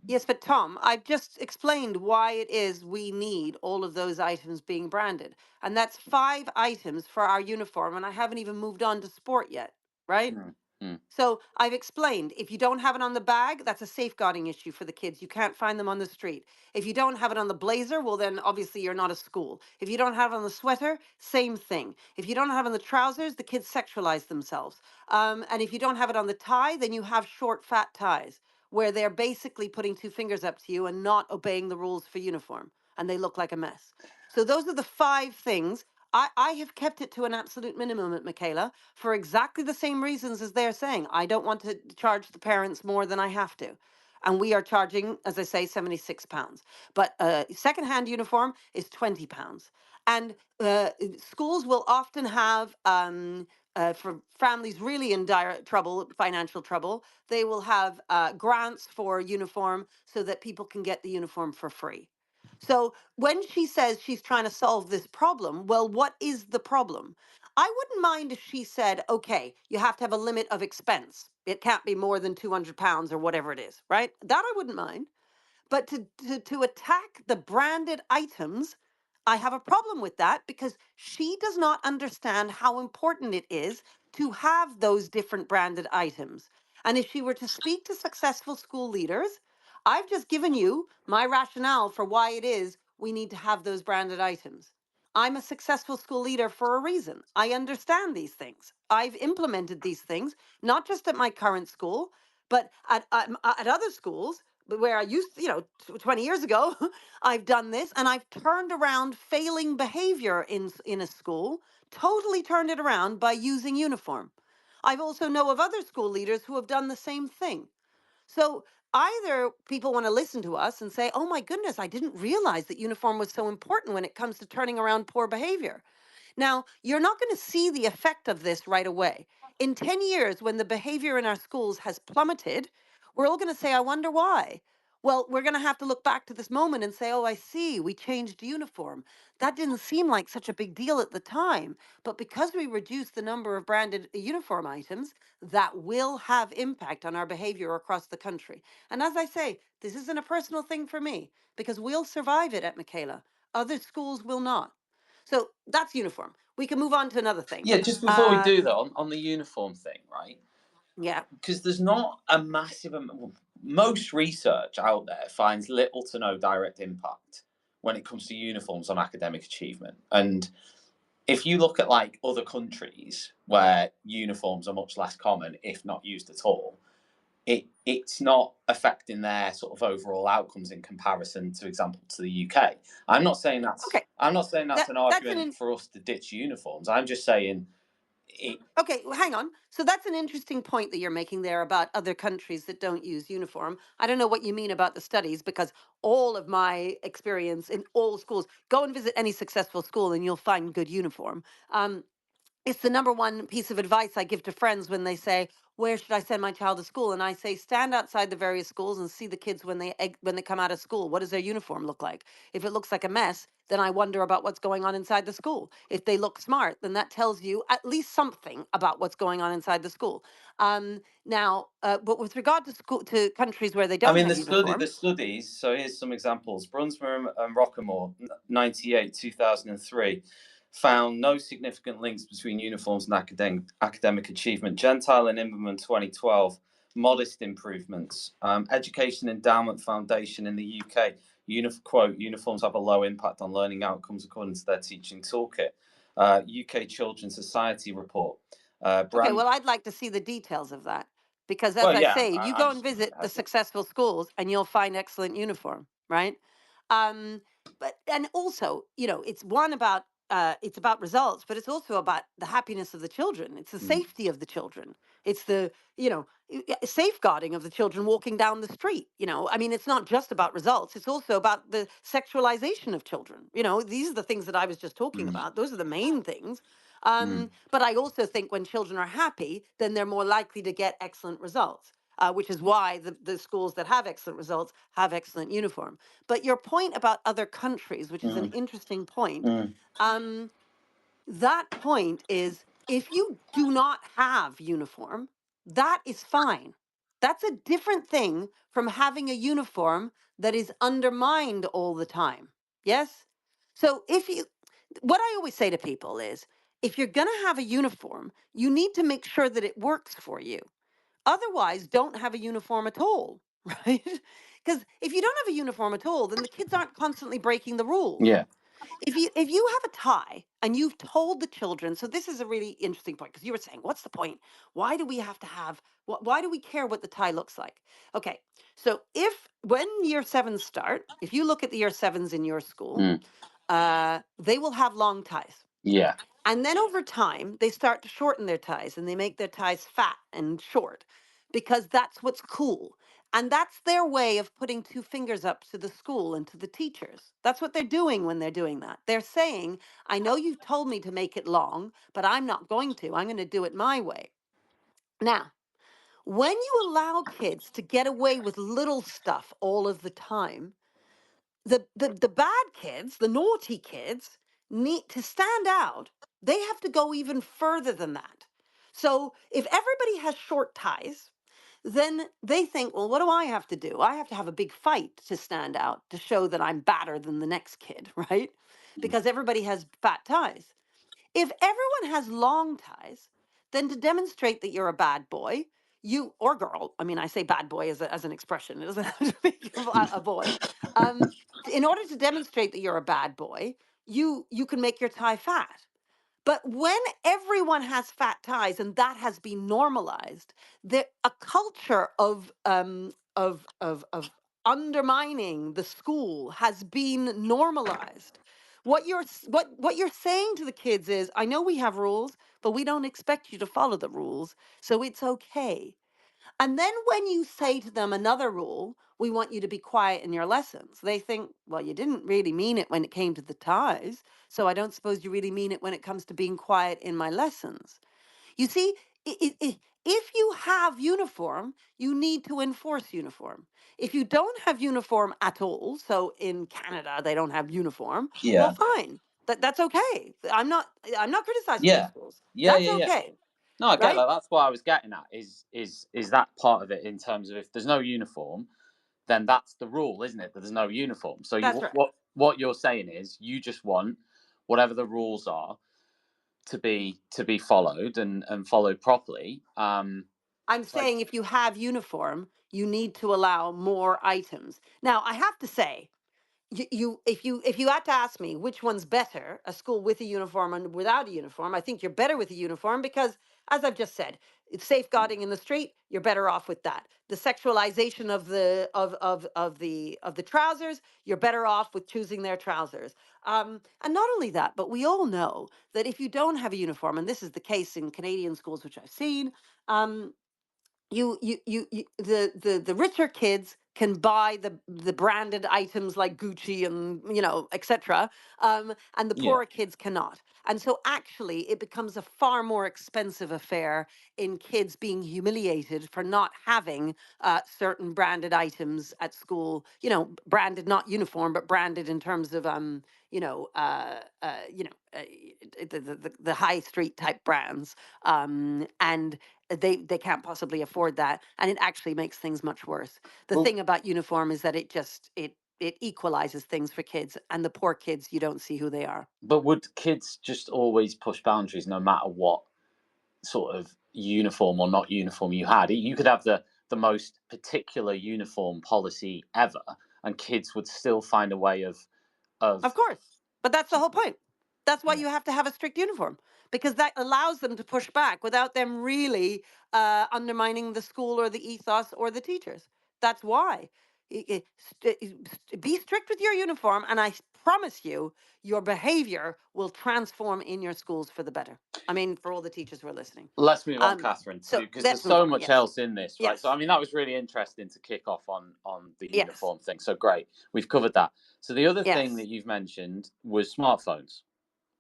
Yes, but Tom, I've just explained why it is we need all of those items being branded. And that's 5 items for our uniform. And I haven't even moved on to sport yet, right? mm, mm. So I've explained if you don't have it on the bag, that's a safeguarding issue for the kids. You can't find them on the street. If you don't have it on the blazer, well, then obviously you're not a school. If you don't have it on the sweater, same thing. If you don't have it on the trousers, the kids sexualize themselves. And if you don't have it on the tie, then you have short, fat ties where they're basically putting 2 fingers up to you and not obeying the rules for uniform. And they look like a mess. So those are the 5 things. I have kept it to an absolute minimum at Michaela for exactly the same reasons as they're saying. I don't want to charge the parents more than I have to. And we are charging, as I say, £76. But a secondhand uniform is £20. And schools will often have, for families really in dire trouble, financial trouble, they will have grants for uniform so that people can get the uniform for free. So when she says she's trying to solve this problem, well, what is the problem? I wouldn't mind if she said, okay, you have to have a limit of expense. It can't be more than £200 or whatever it is, right? That I wouldn't mind. But to attack the branded items, I have a problem with that because she does not understand how important it is to have those different branded items. And if she were to speak to successful school leaders, I've just given you my rationale for why it is we need to have those branded items. I'm a successful school leader for a reason. I understand these things. I've implemented these things, not just at my current school, but at other schools where I used, 20 years ago, I've done this and I've turned around failing behavior in a school, totally turned it around by using uniform. I've also know of other school leaders who have done the same thing. So either people want to listen to us and say, "Oh my goodness, I didn't realize that uniform was so important when it comes to turning around poor behavior." Now, you're not going to see the effect of this right away. In 10 years, when the behavior in our schools has plummeted, we're all going to say, "I wonder why." Well, we're going to have to look back to this moment and say, "Oh, I see, we changed uniform. That didn't seem like such a big deal at the time. But because we reduced the number of branded uniform items, that will have impact on our behavior across the country." And as I say, this isn't a personal thing for me because we'll survive it at Michaela. Other schools will not. So that's uniform. We can move on to another thing. Yeah, just before we do that, on the uniform thing, right? Yeah. Because there's not a massive most research out there finds little to no direct impact when it comes to uniforms on academic achievement. And if you look at like other countries where uniforms are much less common, if not used at all, it's not affecting their sort of overall outcomes in comparison, to example, to the UK. I'm not saying that's Okay. an That's argument for us to ditch uniforms. I'm just saying it. okay. Well, hang on. So that's an interesting point that you're making there about other countries that don't use uniform. I don't know what you mean about the studies because all of my experience in all schools, go and visit any successful school and you'll find good uniform. Um, it's the number one piece of advice I give to friends when they say, "Where should I send my child to school?" And I say, stand outside the various schools and see the kids when they come out of school. What does their uniform look like? If it looks like a mess, then I wonder about what's going on inside the school. If they look smart, then that tells you at least something about what's going on inside the school. But with regard to school to countries where they I don't mean, have uniform, the studies. So here's some examples: Brunsma and Rockamore, 98, 2003, found no significant links between uniforms and academic achievement. Gentile and Immerman, 2012, modest improvements. Education Endowment Foundation in the UK, quote, uniforms have a low impact on learning outcomes according to their teaching toolkit. UK Children's Society report. okay, Brand. well, I'd like to see the details of that because, as Well, I yeah, say, you I'm go and just giving you visit a the heads up. successful schools and you'll find excellent uniform, right? Um, but and also, it's about results, but it's also about the happiness of the children. It's the Mm, safety of the children. It's the safeguarding of the children walking down the street. I mean, it's not just about results. It's also about the sexualization of children. These are the things that I was just talking mm, about. Those are the main things. mm, But I also think when children are happy, then they're more likely to get excellent results. Which is why the schools that have excellent results have excellent uniform. But your point about other countries, which is an mm, interesting point, mm, um, that point is if you do not have uniform, that is fine. That's a different thing from having a uniform that is undermined all the time. Yes? So what I always say to people is if you're going to have a uniform, you need to make sure that it works for you. Otherwise, don't have a uniform at all, right? Because if you don't have a uniform at all, then the kids aren't constantly breaking the rules. yeah. If you have a tie and you've told the children, so this is a really interesting point because you were saying, what's the point? Why do we have to have? Why do we care what the tie looks like? Okay, so if when year sevens start, if you look at the year sevens in your school, Mm, they will have long ties. yeah. And then over time, they start to shorten their ties and they make their ties fat and short because that's what's cool. And that's their way of putting two fingers up to the school and to the teachers. That's what they're doing when they're doing that. They're saying, I know you've told me to make it long, but I'm not going to. I'm going to do it my way. Now, when you allow kids to get away with little stuff all of the time, the bad kids, the naughty kids, need to stand out. They have to go even further than that. So if everybody has short ties, then they think, well, what do I have to do? I have to have a big fight to stand out, to show that I'm badder than the next kid, right? because everybody has fat ties. If everyone has long ties, then to demonstrate that you're a bad boy, you or girl, I mean, I say bad boy as an expression, it doesn't have to be a boy. Um, in order to demonstrate that you're a bad boy, you can make your tie fat. But when everyone has fat ties and that has been normalized, a culture of undermining the school has been normalized. What you're saying to the kids is, I know we have rules, but we don't expect you to follow the rules, so it's okay. And then when you say to them another rule, we want you to be quiet in your lessons, they think, well, you didn't really mean it when it came to the ties. So I don't suppose you really mean it when it comes to being quiet in my lessons. You see, if you have uniform, you need to enforce uniform. If you don't have uniform at all, so in Canada they don't have uniform, well, Yeah. fine. That's okay. I'm not criticizing those Yeah. schools. Yeah. That's Yeah. Yeah. okay, No, I get right? that. That's what I was getting at. Is that part of it in terms of if there's no uniform, then that's the rule, isn't it? That there's no uniform. So That's you right. what you're saying is you just want whatever the rules are to be followed and followed properly. I'm Like saying if you have uniform, you need to allow more items. Now, I have to say, if you had to ask me which one's better, a school with a uniform and without a uniform, I think you're better with a uniform because, as I've just said, it's safeguarding in the street. You're better off with that. The sexualization of the trousers, you're better off with choosing their trousers. And not only that, but we all know that if you don't have a uniform, and this is the case in Canadian schools, which I've seen, um, the richer kids can buy the branded items like Gucci and etc. And the yeah, poorer kids cannot. And so actually it becomes a far more expensive affair in kids being humiliated for not having certain branded items at school. Branded, not uniform, but branded in terms of you know uh, uh, you know uh, the high street type brands. And they can't possibly afford that, and it actually makes things much worse. The well, thing about uniform is that it equalizes things for kids, and the poor kids, you don't see who they are. but would kids just always push boundaries no matter what sort of uniform or not uniform you had? You could have the most particular uniform policy ever, and kids would still find a way of Of course. But that's the whole point. That's why yeah. you have to have a strict uniform, because that allows them to push back without them really undermining the school or the ethos or the teachers. That's why. Be strict with your uniform, and I promise you, your behavior will transform in your schools for the better. I mean, for all the teachers who are listening. Let's move on, Um, Catherine, so because there's let's move so on. much Yes. else in this, right? So, I Yes. mean, that was really interesting to kick off on the Yes. uniform thing. So, great, we've covered that. So, the other thing Yes. that you've mentioned was smartphones,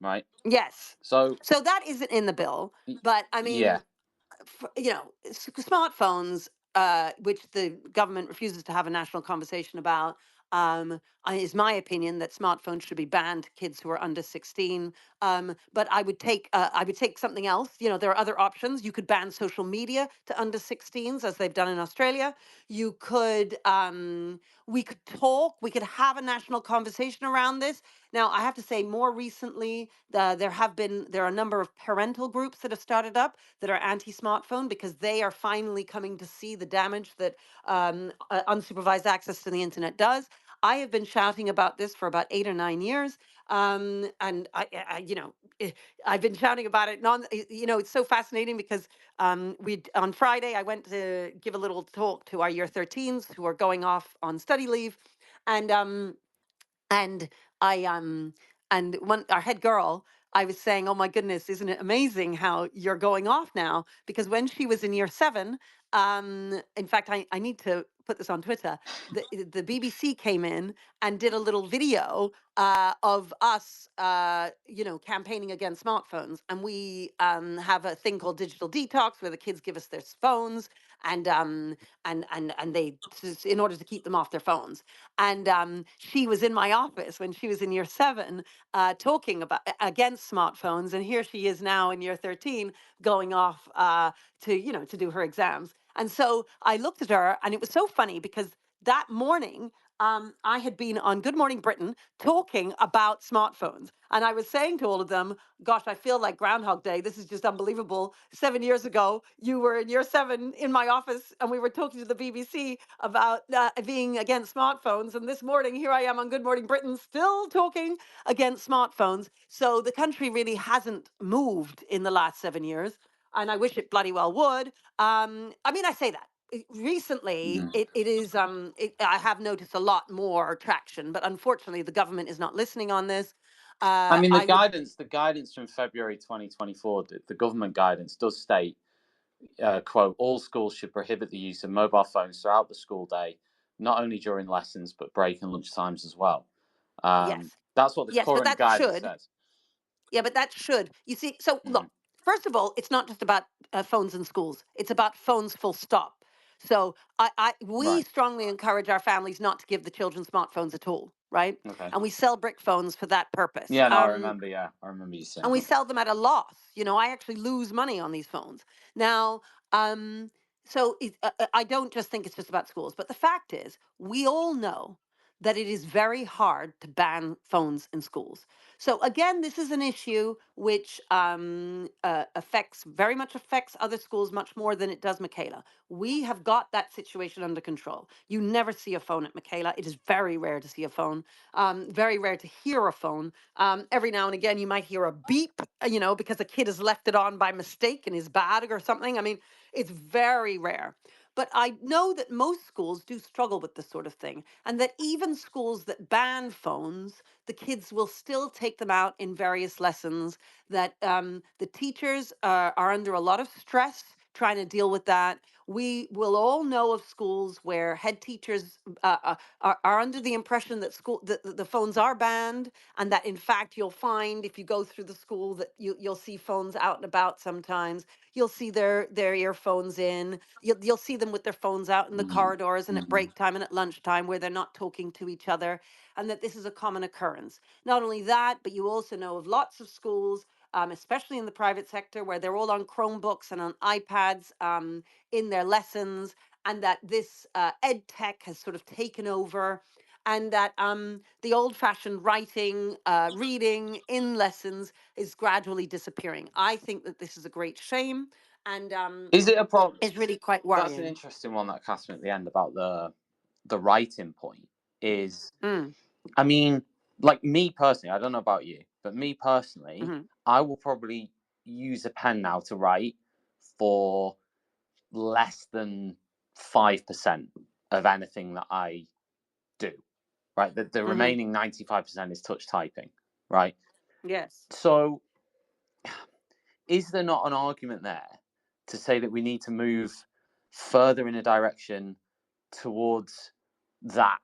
right? Yes. So, So that isn't in the bill, but I yeah, mean, smartphones, which the government refuses to have a national conversation about, is my opinion that smartphones should be banned to kids who are under 16. But I would take something else. There are other options. You could ban social media to under 16s, as they've done in Australia. You could. We could talk. We could have a national conversation around this. Now, I have to say, more recently, there are a number of parental groups that have started up that are anti-smartphone because they are finally coming to see the damage that unsupervised access to the internet does. I have been shouting about this for about 8 or 9 years, and I've been shouting about it. It's so fascinating because we on Friday I went to give a little talk to our year 13s who are going off on study leave, and and I and one our head girl, I was saying, "Oh my goodness, isn't it amazing how you're going off now?" Because when she was in year 7, in fact, I need to put this on Twitter. The BBC came in and did a little video of us, campaigning against smartphones, and we have a thing called digital detox where the kids give us their phones and they in order to keep them off their phones. And she was in my office when she was in year 7, talking about against smartphones, and here she is now in year 13, going off to do her exams. And so I looked at her, and it was so funny because that morning I had been on Good Morning Britain talking about smartphones. And I was saying to all of them, gosh, I feel like Groundhog Day. This is just unbelievable. 7 years ago, you were in year seven in my office, and we were talking to the BBC about being against smartphones. And this morning, here I am on Good Morning Britain, still talking against smartphones. So the country really hasn't moved in the last 7 years. And I wish it bloody well would. I mean, I say that recently Mm. it is I have noticed a lot more traction, but unfortunately the government is not listening on this. I mean, I would the guidance from February 2024, the government guidance does state, quote, all schools should prohibit the use of mobile phones throughout the school day, not only during lessons, but break and lunch times as well. yes, That's what the yes, but current that guidance should. says. Yeah, but that should. You see, so look, Mm. first of all, it's not just about phones in schools. It's about phones full stop. So we Right. strongly encourage our families not to give the children smartphones at all, right? Okay. And we sell brick phones for that purpose. Yeah, no, I remember. Yeah, I remember you And saying we that. sell them at a loss. You know, I actually lose money on these phones. Now, I don't just think it's just about schools, but the fact is, we all know that it is very hard to ban phones in schools. So again, this is an issue which affects very much affects other schools much more than it does Michaela. We have got that situation under control. You never see a phone at Michaela. It is very rare to see a phone. Very rare to hear a phone. Every now and again, you might hear a beep, because a kid has left it on by mistake in his bag or something. I mean, it's very rare. But I know that most schools do struggle with this sort of thing, and that even schools that ban phones, the kids will still take them out in various lessons. That the teachers are under a lot of stress trying to deal with that. We will all know of schools where head teachers are under the impression that the phones are banned, and that in fact you'll find if you go through the school that you'll see phones out and about sometimes. You'll see their earphones in. You'll see them with their phones out in the Mm. corridors and at Mm. break time and at lunchtime where they're not talking to each other, and that this is a common occurrence. Not only that, but you also know of lots of schools, especially in the private sector, where they're all on Chromebooks and on iPads in their lessons, and that this ed tech has sort of taken over, and that the old fashioned writing, reading in lessons is gradually disappearing. I think that this is a great shame, and Is it a problem? is really quite That's an worrying. interesting one that Catherine at the end about the writing point is. Mm, I mean, like me personally, I don't know about you, but me personally, hmm I will probably use a pen now to write for less than 5% of anything that I do, right? The hmm remaining 95% is touch typing, right? Yes. So, is there not an argument there to say that we need to move further in a direction towards that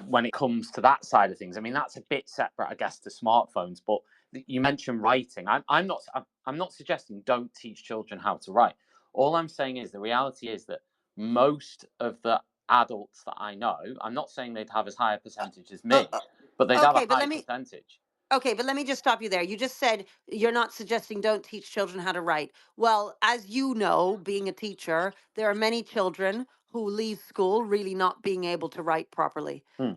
when it comes to that side of things? I mean, that's a bit separate, I guess, to smartphones. But you mentioned writing. I'm not suggesting don't teach children how to write. All I'm saying is the reality is that most of the adults that I know, I'm not saying they'd have as high a percentage as Uh, me, but they'd have a okay, but high let me percentage. Okay, but let me just stop you there. You just said you're not suggesting don't teach children how to write. Well, as you know, being a teacher, there are many children who leave school really not being able to write properly. Hmm.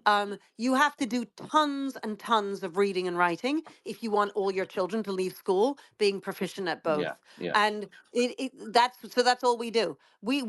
You have to do tons and tons of reading and writing if you want all your children to leave school being proficient at Yeah, both. yeah. And that's all we do. We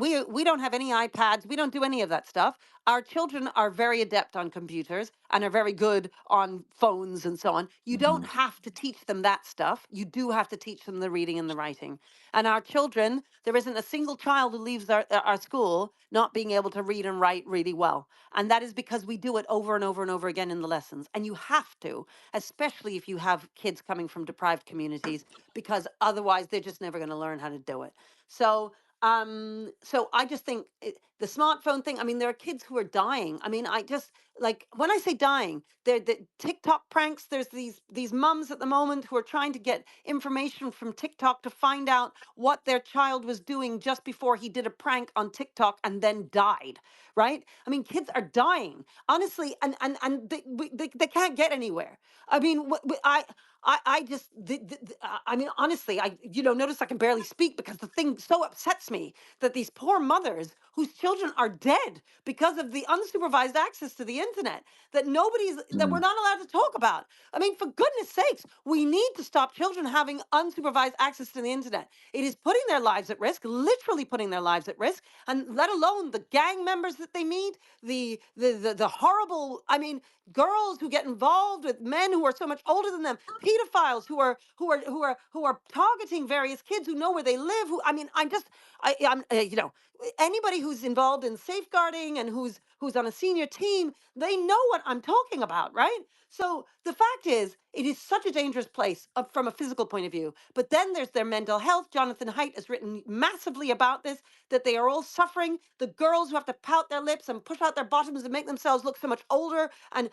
don't have any iPads. We don't do any of that stuff. Our children are very adept on computers and are very good on phones and so on. You don't Mhm. have to teach them that stuff. You do have to teach them the reading and the writing. And our children, there isn't a single child who leaves our school not being able to read and write really well. And that is because we do it over and over and over again in the lessons. And you have to, especially if you have kids coming from deprived communities, because otherwise they're just never going to learn how to do it. So I just think the smartphone thing, I mean, there are kids who are dying. I mean, I just like when I say dying, they're the TikTok pranks. There's these mums at the moment who are trying to get information from TikTok to find out what their child was doing just before he did a prank on TikTok and then died, right? I mean, kids are dying, honestly, and they can't get anywhere. I mean, I just, I mean, honestly, notice I can barely speak because the thing so upsets me that these poor mothers whose children children are dead because of the unsupervised access to the internet that we're Mm. not allowed to talk about. I mean, for goodness sakes, we need to stop children having unsupervised access to the internet. It is putting their lives at risk, literally putting their lives at risk, and let alone the gang members that they meet, the horrible, I mean, girls who get involved with men who are so much older than them, pedophiles who are targeting various kids who know where they live. Who, I mean, I'm anybody who's involved in safeguarding and who's on a senior team, they know what I'm talking about, right? So the fact is, it is such a dangerous place from a physical point of view. But then there's their mental health. Jonathan Haidt has written massively about this, that they are all suffering. The girls who have to pout their lips and push out their bottoms and make themselves look so much older, and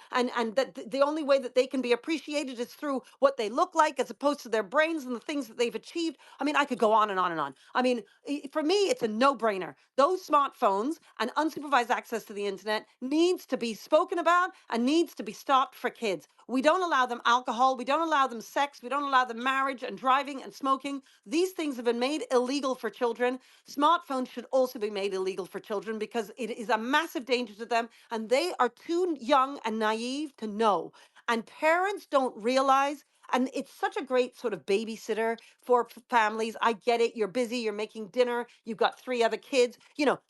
that the only way that they can be appreciated is through what they look like as opposed to their brains and the things that they've achieved. I mean, I could go on and on and on. I mean, for me, it's a no-brainer. Those smartphones and unsupervised access to the internet needs to be spoken about and needs to be stopped for kids. We don't allow them alcohol. We don't allow them sex. We don't allow them marriage and driving and smoking. These things have been made illegal for children. Smartphones should also be made illegal for children because it is a massive danger to them, and they are too young and naive to know. And parents don't realize, and it's such a great sort of babysitter for families. I get it. You're busy. You're making dinner. You've got 3 other kids.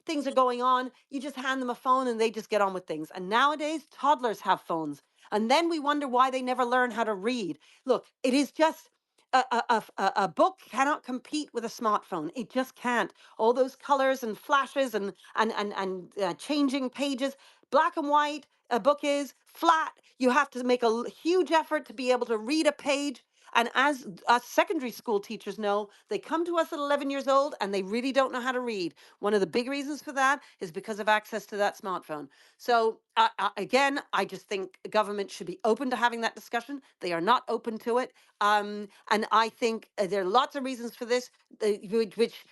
Things are going on. You just hand them a phone and they just get on with things. And nowadays, toddlers have phones. And then we wonder why they never learn how to read. Look, it is just a book cannot compete with a smartphone. It just can't. All those colors and flashes and changing pages, black and white. A book is flat. You have to make a huge effort to be able to read a page. And as us secondary school teachers know, they come to us at 11 years old and they really don't know how to read. One of the big reasons for that is because of access to that smartphone. So again, I just think government should be open to having that discussion. They are not open to it. And I think there are lots of reasons for this, which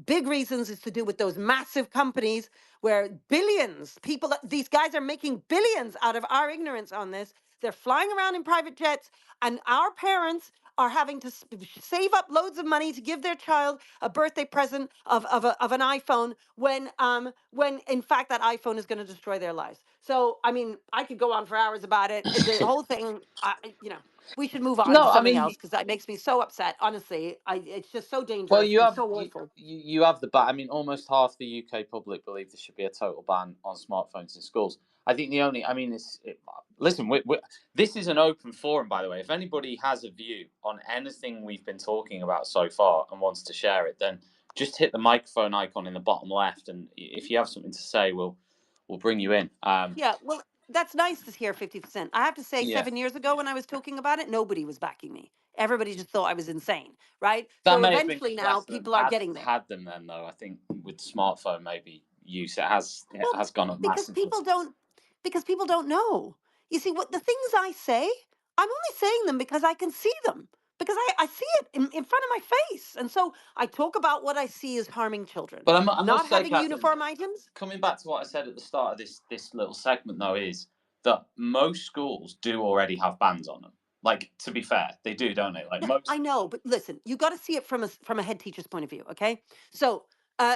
big reasons is to do with those massive companies where these guys are making billions out of our ignorance on this. They're flying around in private jets, and our parents are having to save up loads of money to give their child a birthday present of an iPhone when in fact that iPhone is going to destroy their lives. So I mean, I could go on for hours about it. The whole thing, we should move on to No, I something mean, else because that makes me so upset. Honestly, it's just so well, dangerous you and have so you awful. you have the ban. I mean, almost half the UK public believe there should be a total ban on smartphones in schools. I think I mean, listen, this is an open forum, by the way. If anybody has a view on anything we've been talking about so far and wants to share it, then just hit the microphone icon in the bottom left, and if you have something to say, we'll bring you in. Yeah, well, that's nice to hear 50%. I have to say, Yeah, 7 years ago when I was talking about it, nobody was backing me. Everybody just thought I was insane, right? that So may have been eventually now less than people are getting there. had them then, though. I think with smartphone maybe use it Well, has gone up because massively. people don't know. You see, what the things I say, I'm only saying them because I can see them. Because I see it in front of my face. And so I talk about what I see as harming children. But I Not must say, having Catherine, uniform items. coming back to what I said at the start of this little segment, though, is that most schools do already have bans on them. Like, to be fair, they do, don't they? Like Yeah, I most. know, but listen, you got to see it from a head teacher's point of view, okay? So, uh,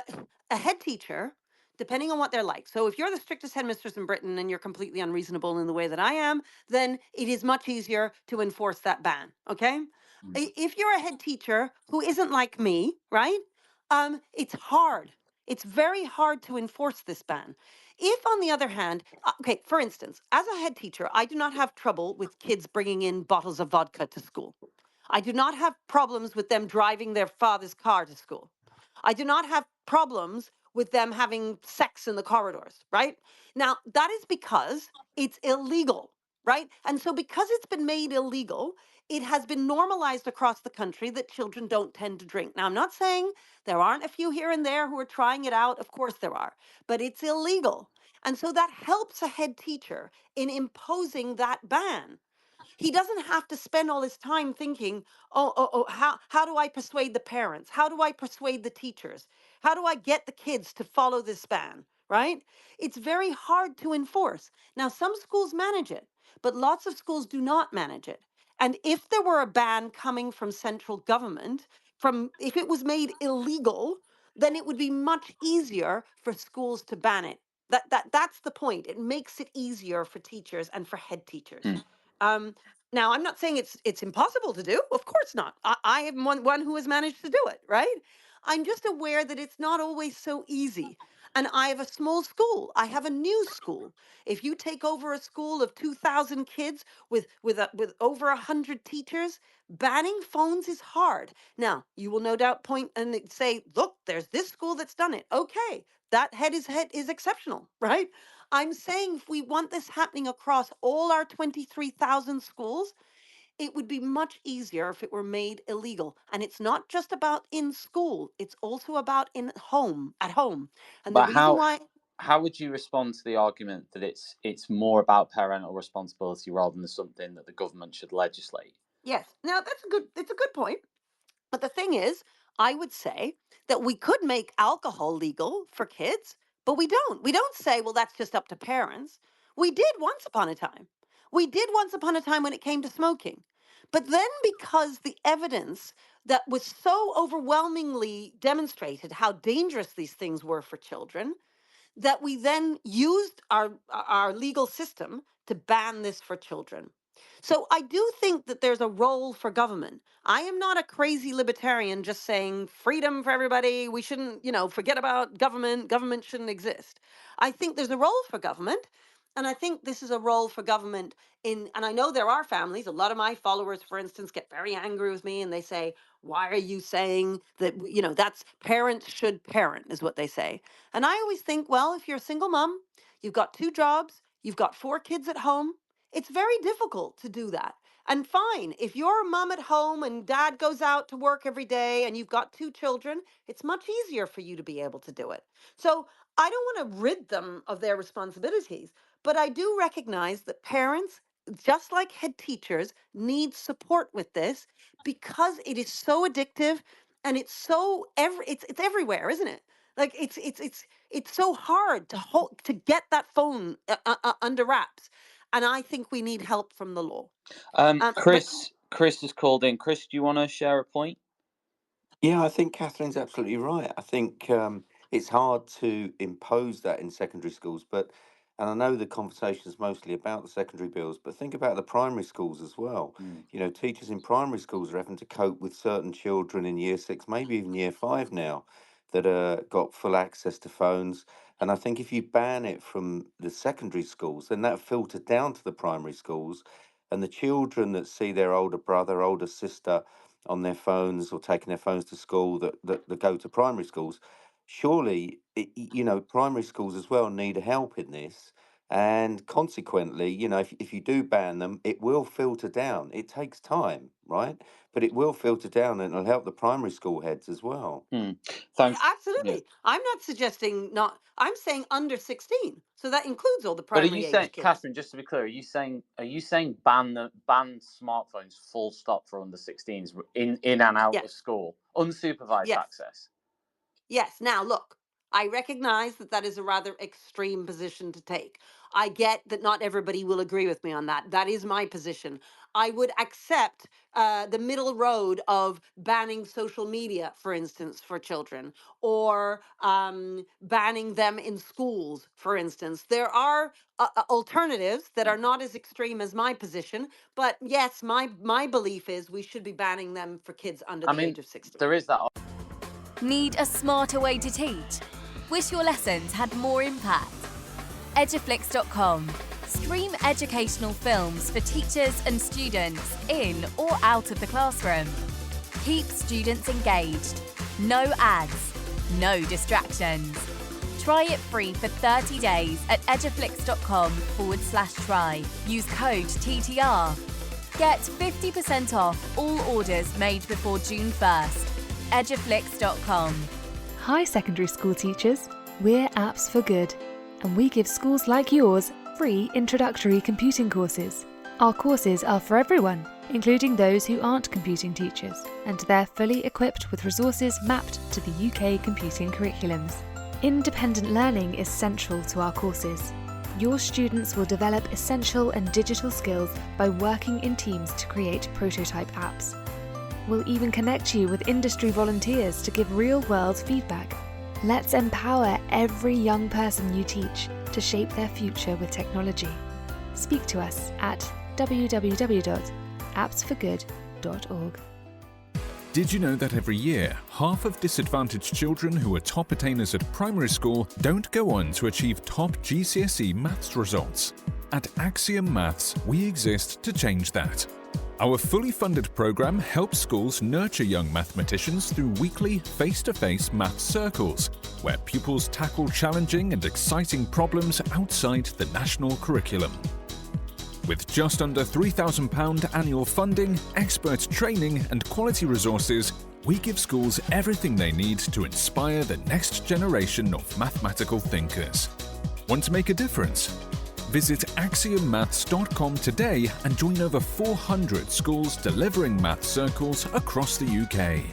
a head teacher, depending on what they're like. So, if you're the strictest headmistress in Britain and you're completely unreasonable in the way that I am, then it is much easier to enforce that ban, okay? If you're a head teacher who isn't like me, right? It's hard. It's very hard to enforce this ban. If, on the other hand, okay, for instance, as a head teacher, I do not have trouble with kids bringing in bottles of vodka to school. I do not have problems with them driving their father's car to school. I do not have problems with them having sex in the corridors, right? Now, that is because it's illegal, right? And so, because it's been made illegal, it has been normalized across the country that children don't tend to drink. Now, I'm not saying there aren't a few here and there who are trying it out. Of course, there are, but it's illegal. And so, that helps a head teacher in imposing that ban. He doesn't have to spend all his time thinking, how do I persuade the parents? How do I persuade the teachers? How do I get the kids to follow this ban? Right? It's very hard to enforce. Now, some schools manage it, but lots of schools do not manage it. And if there were a ban coming from central government, if it was made illegal, then it would be much easier for schools to ban it. That's the point. It makes it easier for teachers and for head teachers. Mm. Um, Now, I'm not saying it's impossible to do. Of course not. I am one who has managed to do it, right? I'm just aware that it's not always so easy. And I have a small school. I have a new school. If you take over a school of 2,000 kids with over 100 teachers, banning phones is hard. Now, you will no doubt point and say, "Look, there's this school that's done it." Okay, that head is exceptional, right? I'm saying if we want this happening across all our 23,000 schools, it would be much easier if it were made illegal. And it's not just about in school, it's also about at home. And the But reason why, how would you respond to the argument that it's more about parental responsibility rather than something that the government should legislate? yes, now it's a good point. But the thing is, I would say that we could make alcohol legal for kids, but we don't. We don't say, well, that's just up to parents. We did once upon a time. We did once upon a time when it came to smoking. But then, because the evidence that was so overwhelmingly demonstrated how dangerous these things were for children, that we then used our legal system to ban this for children. So I do think that there's a role for government. I am not a crazy libertarian just saying freedom for everybody. We shouldn't, forget about government. Government shouldn't exist. I think there's a role for government. And I think this is a role for government and I know there are families, a lot of my followers, for instance, get very angry with me and they say, why are you saying that, that's parents should parent, is what they say. And I always think, well, if you're a single mom, you've got 2 jobs, you've got 4 kids at home, it's very difficult to do that. And fine, if you're a mom at home and dad goes out to work every day and you've got 2 children, it's much easier for you to be able to do it. So I don't want to rid them of their responsibilities, but I do recognize that parents, just like head teachers, need support with this because it is so addictive and it's so it's everywhere, isn't it? Like it's so hard to get that phone under wraps, and I think we need help from the law. But Chris has called in. Chris, do you want to share a point? Yeah, I think Catherine's absolutely right. I think it's hard to impose that in secondary schools, and I know the conversation is mostly about the secondary bills, but think about the primary schools as well. Mm. You know, teachers in primary schools are having to cope with certain children in year 6, maybe even year 5 now, that got full access to phones. And I think if you ban it from the secondary schools, then that filters down to the primary schools, and the children that see their older brother, older sister on their phones or taking their phones to school that go to primary schools, surely, primary schools as well need help in this. And consequently, if you do ban them, it will filter down. It takes time, right? But it will filter down and it'll help the primary school heads as well. Thanks. Yeah. absolutely, I'm not suggesting not. I'm saying under 16, so that includes all the But are you primary saying, age kids. Catherine, just to be clear, are you saying ban smartphones full stop for under 16s in and out Yes. of school, unsupervised Yes. access? Yes. Now, look, I recognize that is a rather extreme position to take. I get that not everybody will agree with me on that. That is my position. I would accept the middle road of banning social media, for instance, for children, or banning them in schools, for instance. There are alternatives that are not as extreme as my position, but yes, my belief is we should be banning them for kids under the age of 16. There is that. Need a smarter way to teach? Wish your lessons had more impact? Eduflix.com. Stream educational films for teachers and students in or out of the classroom. Keep students engaged. No ads. No distractions. Try it free for 30 days at eduflix.com/try. Use code TTR. Get 50% off all orders made before June 1st. Eduflix.com. Hi, secondary school teachers. We're Apps for Good, and we give schools like yours free introductory computing courses. Our courses are for everyone, including those who aren't computing teachers, and they're fully equipped with resources mapped to the UK computing curriculums. Independent learning is central to our courses. Your students will develop essential and digital skills by working in teams to create prototype apps. We'll even connect you with industry volunteers to give real-world feedback. Let's empower every young person you teach to shape their future with technology. Speak to us at www.appsforgood.org. Did you know that every year, half of disadvantaged children who are top attainers at primary school don't go on to achieve top GCSE maths results? At Axiom Maths, we exist to change that. Our fully funded program helps schools nurture young mathematicians through weekly face-to-face maths circles, where pupils tackle challenging and exciting problems outside the national curriculum. With just under £3,000 annual funding, expert training and quality resources, we give schools everything they need to inspire the next generation of mathematical thinkers. Want to make a difference? Visit axiommaths.com today and join over 400 schools delivering maths circles across the UK.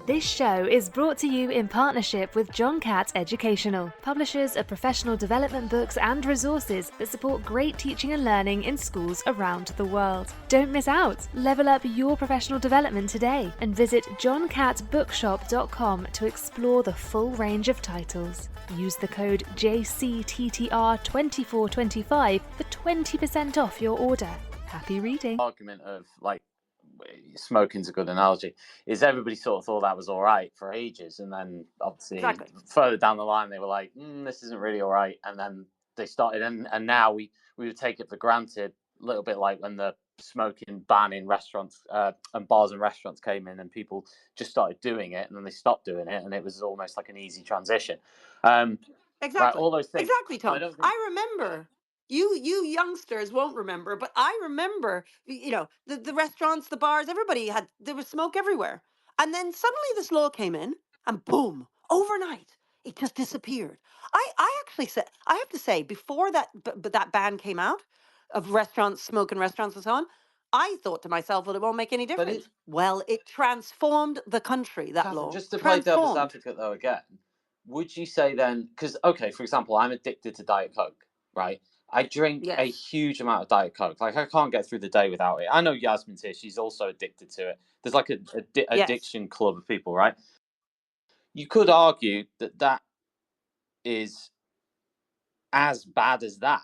This show is brought to you in partnership with John Catt Educational, publishers of professional development books and resources that support great teaching and learning in schools around the world. Don't miss out. Level up your professional development today and visit johncattbookshop.com to explore the full range of titles. Use the code JCTTR2425 for 20% off your order. Happy reading. Argument of like smoking's a good analogy, is everybody sort of thought that was all right for ages, and then obviously Exactly. further down the line they were like, this isn't really all right, and then they started, and now we would take it for granted, a little bit like when the smoking ban in restaurants and bars and restaurants came in, and people just started doing it, and then they stopped doing it, and it was almost like an easy transition. Right, Exactly. all those things. Exactly, And I Tom. don't think, I remember. You youngsters won't remember, but I remember, the restaurants, the bars, there was smoke everywhere. And then suddenly this law came in and boom, overnight, it just disappeared. I actually said, I have to say, before that ban came out of restaurants, smoke in restaurants and so on, I thought to myself, well, it won't make any but difference. Well, it transformed the country, that Catherine, law. just to play devil's Transformed. advocate though again, would you say then, because okay, for example, I'm addicted to Diet Coke, right? I drink a Yes. huge amount of Diet Coke. Like I can't get through the day without it. I know Yasmin's here; she's also addicted to it. There's like Yes. addiction club of people, right? You could argue that that is as bad as that.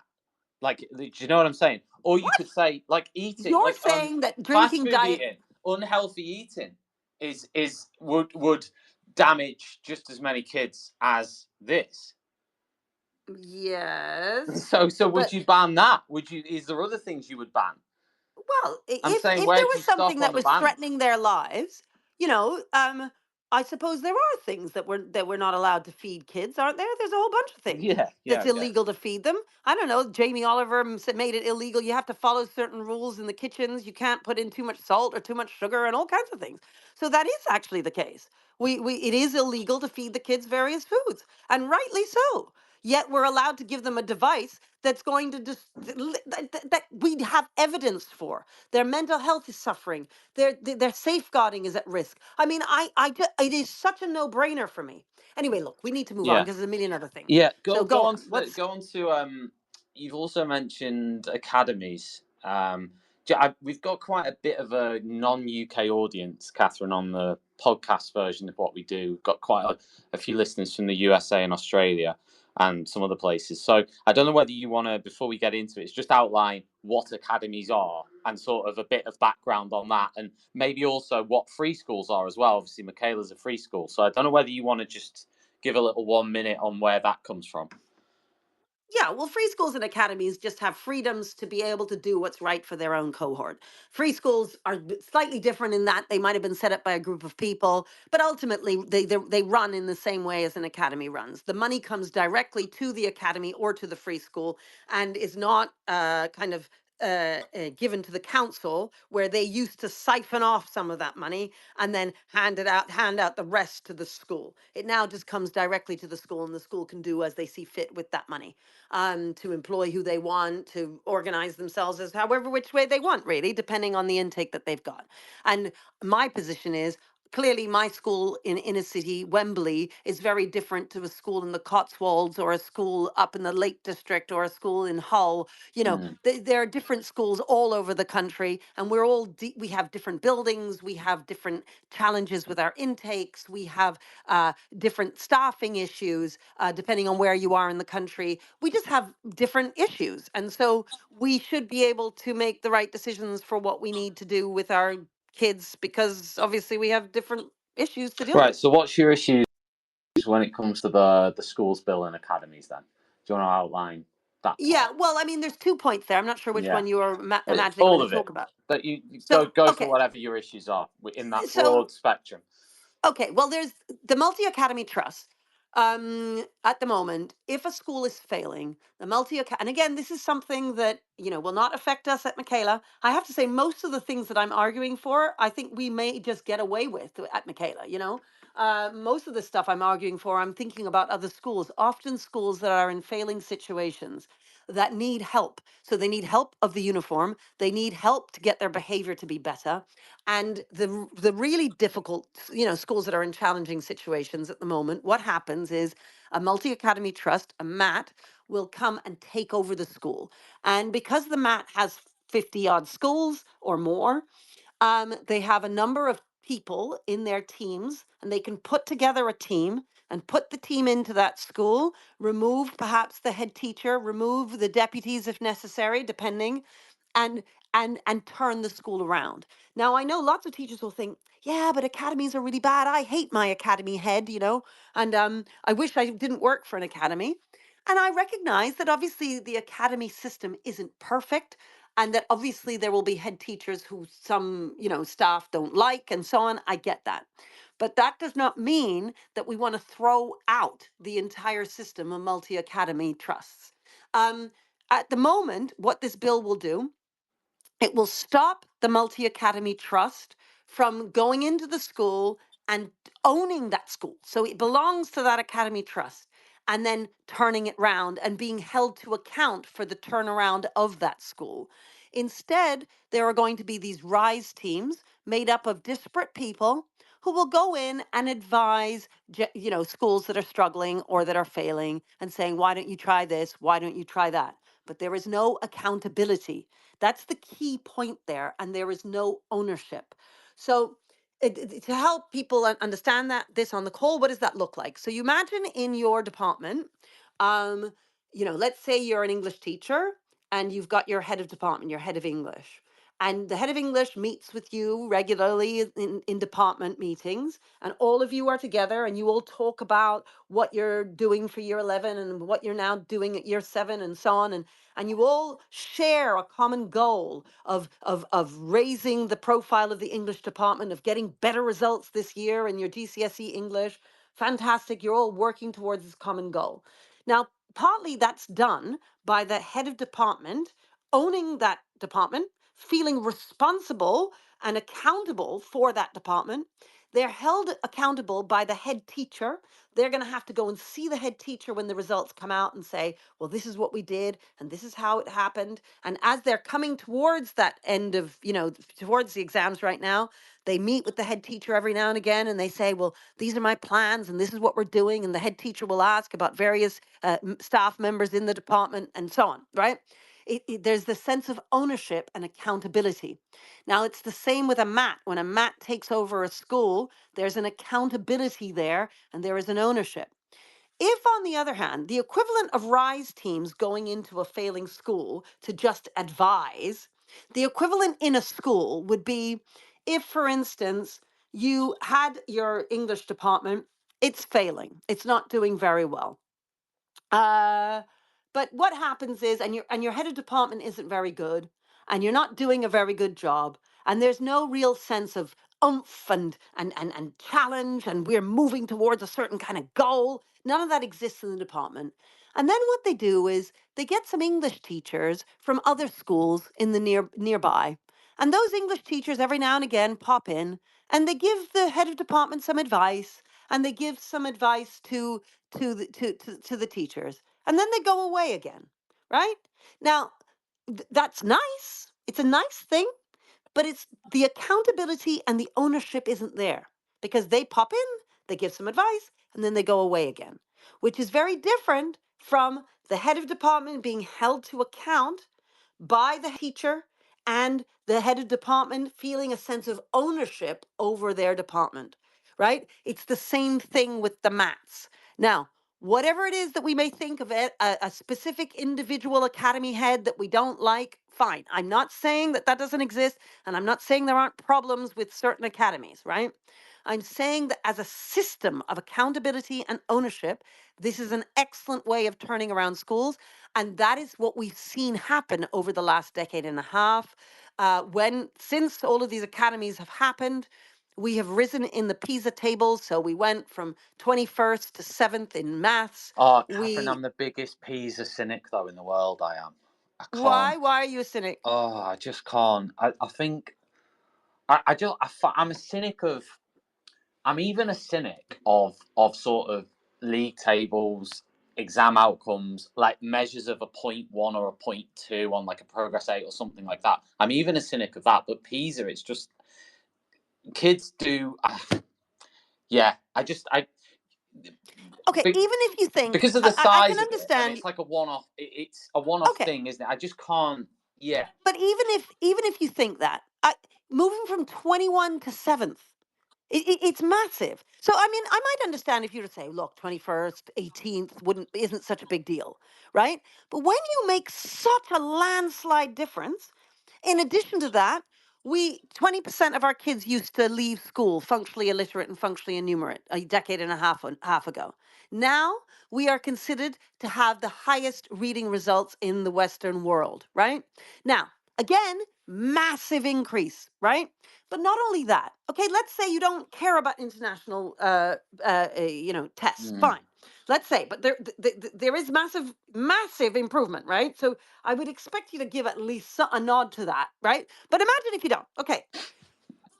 Like, do you know what I'm saying? Or you could What? say, like, eating, You're like, saying that fast drinking food diet. eating, unhealthy eating, would damage just as many kids as this. Yes, So would but you ban that? Would you? Is there other things you would ban? well, I'm if saying, there where do was you stop something on that the was banning? threatening their lives, I suppose there are things that we're not allowed to feed kids, aren't there? There's a whole bunch of things Yeah, that's I guess. illegal to feed them. I don't know. Jamie Oliver made it illegal. You have to follow certain rules in the kitchens. You can't put in too much salt or too much sugar and all kinds of things. So that is actually the case. We it is illegal to feed the kids various foods, and rightly so. Yet we're allowed to give them a device that's going to that we have evidence for. Their mental health is suffering. Their safeguarding is at risk. I mean, it is such a no-brainer for me. Anyway, look, we need to move on Yeah, because there's a million other things. yeah. So Go go on on. to What's go on to You've also mentioned academies. We've got quite a bit of a non-UK audience, Catherine, on the podcast version of what we do. We've got quite a few listeners from the USA and Australia and some other places. So I don't know whether you want to, before we get into it, just outline what academies are and sort of a bit of background on that, and maybe also what free schools are as well. Obviously, Michaela's a free school, so I don't know whether you want to just give a little 1 minute on where that comes from. Yeah, well, free schools and academies just have freedoms to be able to do what's right for their own cohort. Free schools are slightly different in that they might have been set up by a group of people, but ultimately they run in the same way as an academy runs. The money comes directly to the academy or to the free school and is not kind of given to the council, where they used to siphon off some of that money and then hand out the rest to the school. It now just comes directly to the school, and the school can do as they see fit with that money, to employ who they want, to organize themselves as however which way they want, really, depending on the intake that they've got. And my position is, clearly my school in inner city Wembley is very different to a school in the Cotswolds or a school up in the Lake District or a school in Hull. You know, Mm. there are different schools all over the country, and we're all we have different buildings, we have different challenges with our intakes, we have different staffing issues depending on where you are in the country. We just have different issues, and so we should be able to make the right decisions for what we need to do with our kids, because obviously we have different issues to deal Right. with. So, what's your issue when it comes to the schools bill and academies? Then, do you want to outline that Yeah, part? well, I mean, there's 2 points there. I'm not sure which Yeah, one you are imagining I'm all going to of it. talk about. That you So, go for okay, whatever your issues are in that so broad spectrum. okay, well, there's the Multi Academy Trust. At the moment, if a school is failing, the and again, this is something that will not affect us at Michaela. I have to say, most of the things that I'm arguing for, I think we may just get away with at Michaela. Most of the stuff I'm arguing for, I'm thinking about other schools, often schools that are in failing situations that need help. So they need help of the uniform. They need help to get their behavior to be better. And the really difficult, schools that are in challenging situations at the moment, what happens is a multi academy trust, a MAT, will come and take over the school. And because the MAT has 50 odd schools or more, they have a number of people in their teams, and they can put together a team and put the team into that school, remove perhaps the head teacher, remove the deputies if necessary, depending, and and turn the school around. Now I know lots of teachers will think, yeah, but academies are really bad. I hate my academy head, and I wish I didn't work for an academy. And I recognize that obviously the academy system isn't perfect, and that obviously there will be head teachers who some staff don't like and so on. I get that, but that does not mean that we want to throw out the entire system of multi academy trusts. um, at the moment, what this bill will do, it will stop the Multi Academy Trust from going into the school and owning that school. So it belongs to that Academy Trust, and then turning it round and being held to account for the turnaround of that school. Instead, there are going to be these RISE teams made up of disparate people who will go in and advise schools that are struggling or that are failing, and saying, why don't you try this, why don't you try that? But there is no accountability. That's the key point there. And there is no ownership. So, to help people understand that this on the call, what does that look like? So, you imagine in your department, um, let's say you're an English teacher and you've got your head of department, your head of English. And the head of English meets with you regularly in department meetings, and all of you are together and you all talk about what you're doing for year 11 and what you're now doing at year 7 and so on. And you all share a common goal of raising the profile of the English department, of getting better results this year in your GCSE English. Fantastic. You're all working towards this common goal. Now, partly that's done by the head of department owning that department, feeling responsible and accountable for that department. They're held accountable by the head teacher. They're going to have to go and see the head teacher when the results come out and say, well, this is what we did and this is how it happened. And as they're coming towards that end of, towards the exams right now, they meet with the head teacher every now and again and they say, well, these are my plans and this is what we're doing. And the head teacher will ask about various staff members in the department and so on, right? There's the sense of ownership and accountability. Now, it's the same with a MAT. When a MAT takes over a school, there's an accountability there and there is an ownership. If, on the other hand, the equivalent of RISE teams going into a failing school to just advise, the equivalent in a school would be if, for instance, you had your English department, it's failing, it's not doing very well. Uh, but what happens is, and your head of department isn't very good, and you're not doing a very good job, and there's no real sense of oomph and challenge, and we're moving towards a certain kind of goal. None of that exists in the department. And then what they do is they get some English teachers from other schools in the nearby. And those English teachers every now and again pop in and they give the head of department some advice, and they give some advice to the teachers, and then they go away again, right? Now, that's nice, it's a nice thing, but it's the accountability and the ownership isn't there. because they pop in, they give some advice, and then they go away again, which is very different from the head of department being held to account by the teacher and the head of department feeling a sense of ownership over their department, right? It's the same thing with the mats. Now, whatever it is that we may think of it, a specific individual academy head that we don't like, fine. I'm not saying that that doesn't exist, and I'm not saying there aren't problems with certain academies, right? I'm saying that as a system of accountability and ownership, this is an excellent way of turning around schools. And that is what we've seen happen over the last decade and a half. Since all of these academies have happened, we have risen in the PISA tables. So we went from 21st to 7th in maths. Oh, Catherine, I'm the biggest Pisa cynic though in the world. I am. I can't. Why are you a cynic? Oh, I just can't. I think I'm a cynic of. I'm even a cynic of sort of league tables, exam outcomes, like measures of a 0.1 or a 0.2 on like a progress 8 or something like that. I'm even a cynic of that. But PISA, it's just kids do. Yeah, Okay, even if you think, because of the I can size of it, and understand. it's like a one-off. It's a one-off Okay, thing, isn't it? I just can't. Yeah. but even if you think that, moving from 21 to 7th, it's massive. So I mean, I might understand if you were to say, look, 21st, 18th isn't such a big deal, right? But when you make such a landslide difference, in addition to that, we 20% of our kids used to leave school functionally illiterate and functionally innumerate a decade and a half ago. Now we are considered to have the highest reading results in the Western world, right? Now, again, massive increase, right? But not only that. Okay, let's say you don't care about international, tests. Mm. Fine. Let's say, but there is massive improvement, right? So I would expect you to give at least a nod to that, right? But imagine if you don't. Okay,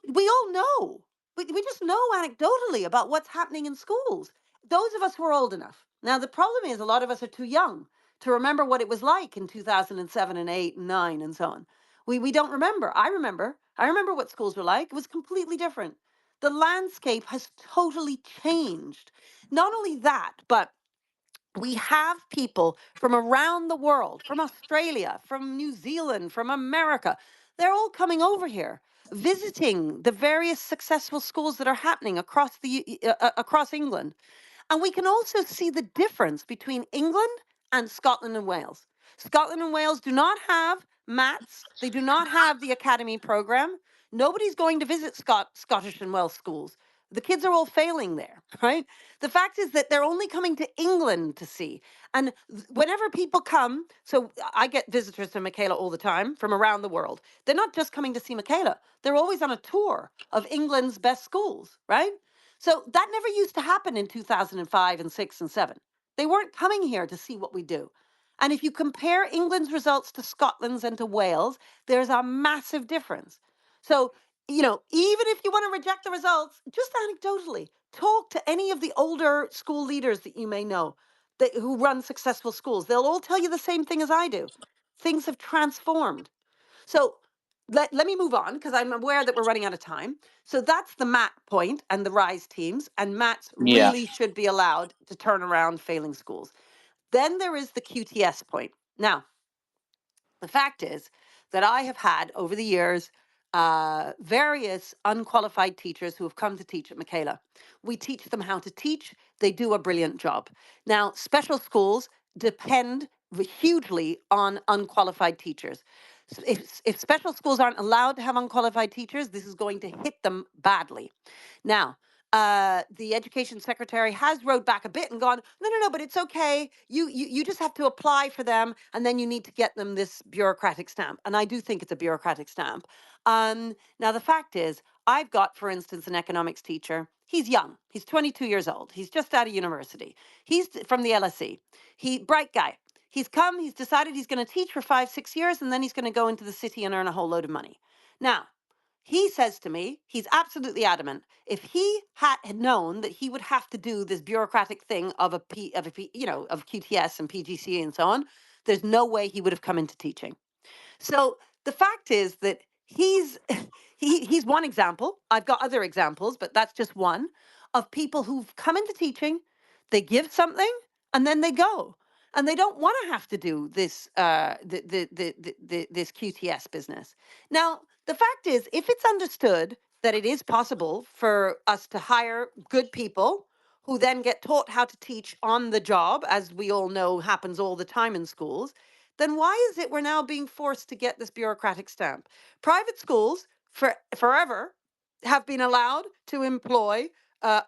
we all know. We just know anecdotally about what's happening in schools. Those of us who are old enough. Now, the problem is a lot of us are too young to remember what it was like in 2007 and 8 and 9 and so on. We don't remember. I remember. I remember what schools were like. It was completely different. The landscape has totally changed. Not only that, but we have people from around the world, from Australia, from New Zealand, from America. They're all coming over here, visiting the various successful schools that are happening across England. And we can also see the difference between England and Scotland and Wales. Scotland and Wales do not have MATs. They do not have the academy program. Nobody's going to visit Scottish and Welsh schools. The kids are all failing there, right? The fact is that they're only coming to England to see. And whenever people come, so I get visitors to Michaela all the time from around the world. They're not just coming to see Michaela. They're always on a tour of England's best schools, right? So that never used to happen in 2005 and 6 and 7. They weren't coming here to see what we do. And if you compare England's results to Scotland's and to Wales, there's a massive difference. So, even if you want to reject the results, just anecdotally, talk to any of the older school leaders that you may know who run successful schools. They'll all tell you the same thing as I do. Things have transformed. So let me move on because I'm aware that we're running out of time. So that's the MAT point and the RISE teams, and MATs Yeah. really should be allowed to turn around failing schools. Then there is the QTS point. Now, the fact is that I have had over the years various unqualified teachers who have come to teach at Michaela. We teach them how to teach. They do a brilliant job. Now, special schools depend hugely on unqualified teachers. If special schools aren't allowed to have unqualified teachers, this is going to hit them badly. Now, the education secretary has wrote back a bit and gone, no, but it's okay. You just have to apply for them, and then you need to get them this bureaucratic stamp. And I do think it's a bureaucratic stamp. Now, the fact is, I've got, for instance, an economics teacher. He's young. He's 22 years old. He's just out of university. He's from the LSE. Bright guy. He's come, he's decided he's going to teach for 5, 6 years, and then he's going to go into the city and earn a whole load of money. Now, he says to me, he's absolutely adamant. If he had known that he would have to do this bureaucratic thing of of QTS and PGCE and so on, there's no way he would have come into teaching. So the fact is that he's he's one example. I've got other examples, but that's just one of people who've come into teaching, they give something, and then they go. And they don't want to have to do this this QTS business. Now, the fact is, if it's understood that it is possible for us to hire good people who then get taught how to teach on the job, as we all know happens all the time in schools, then why is it we're now being forced to get this bureaucratic stamp? Private schools forever have been allowed to employ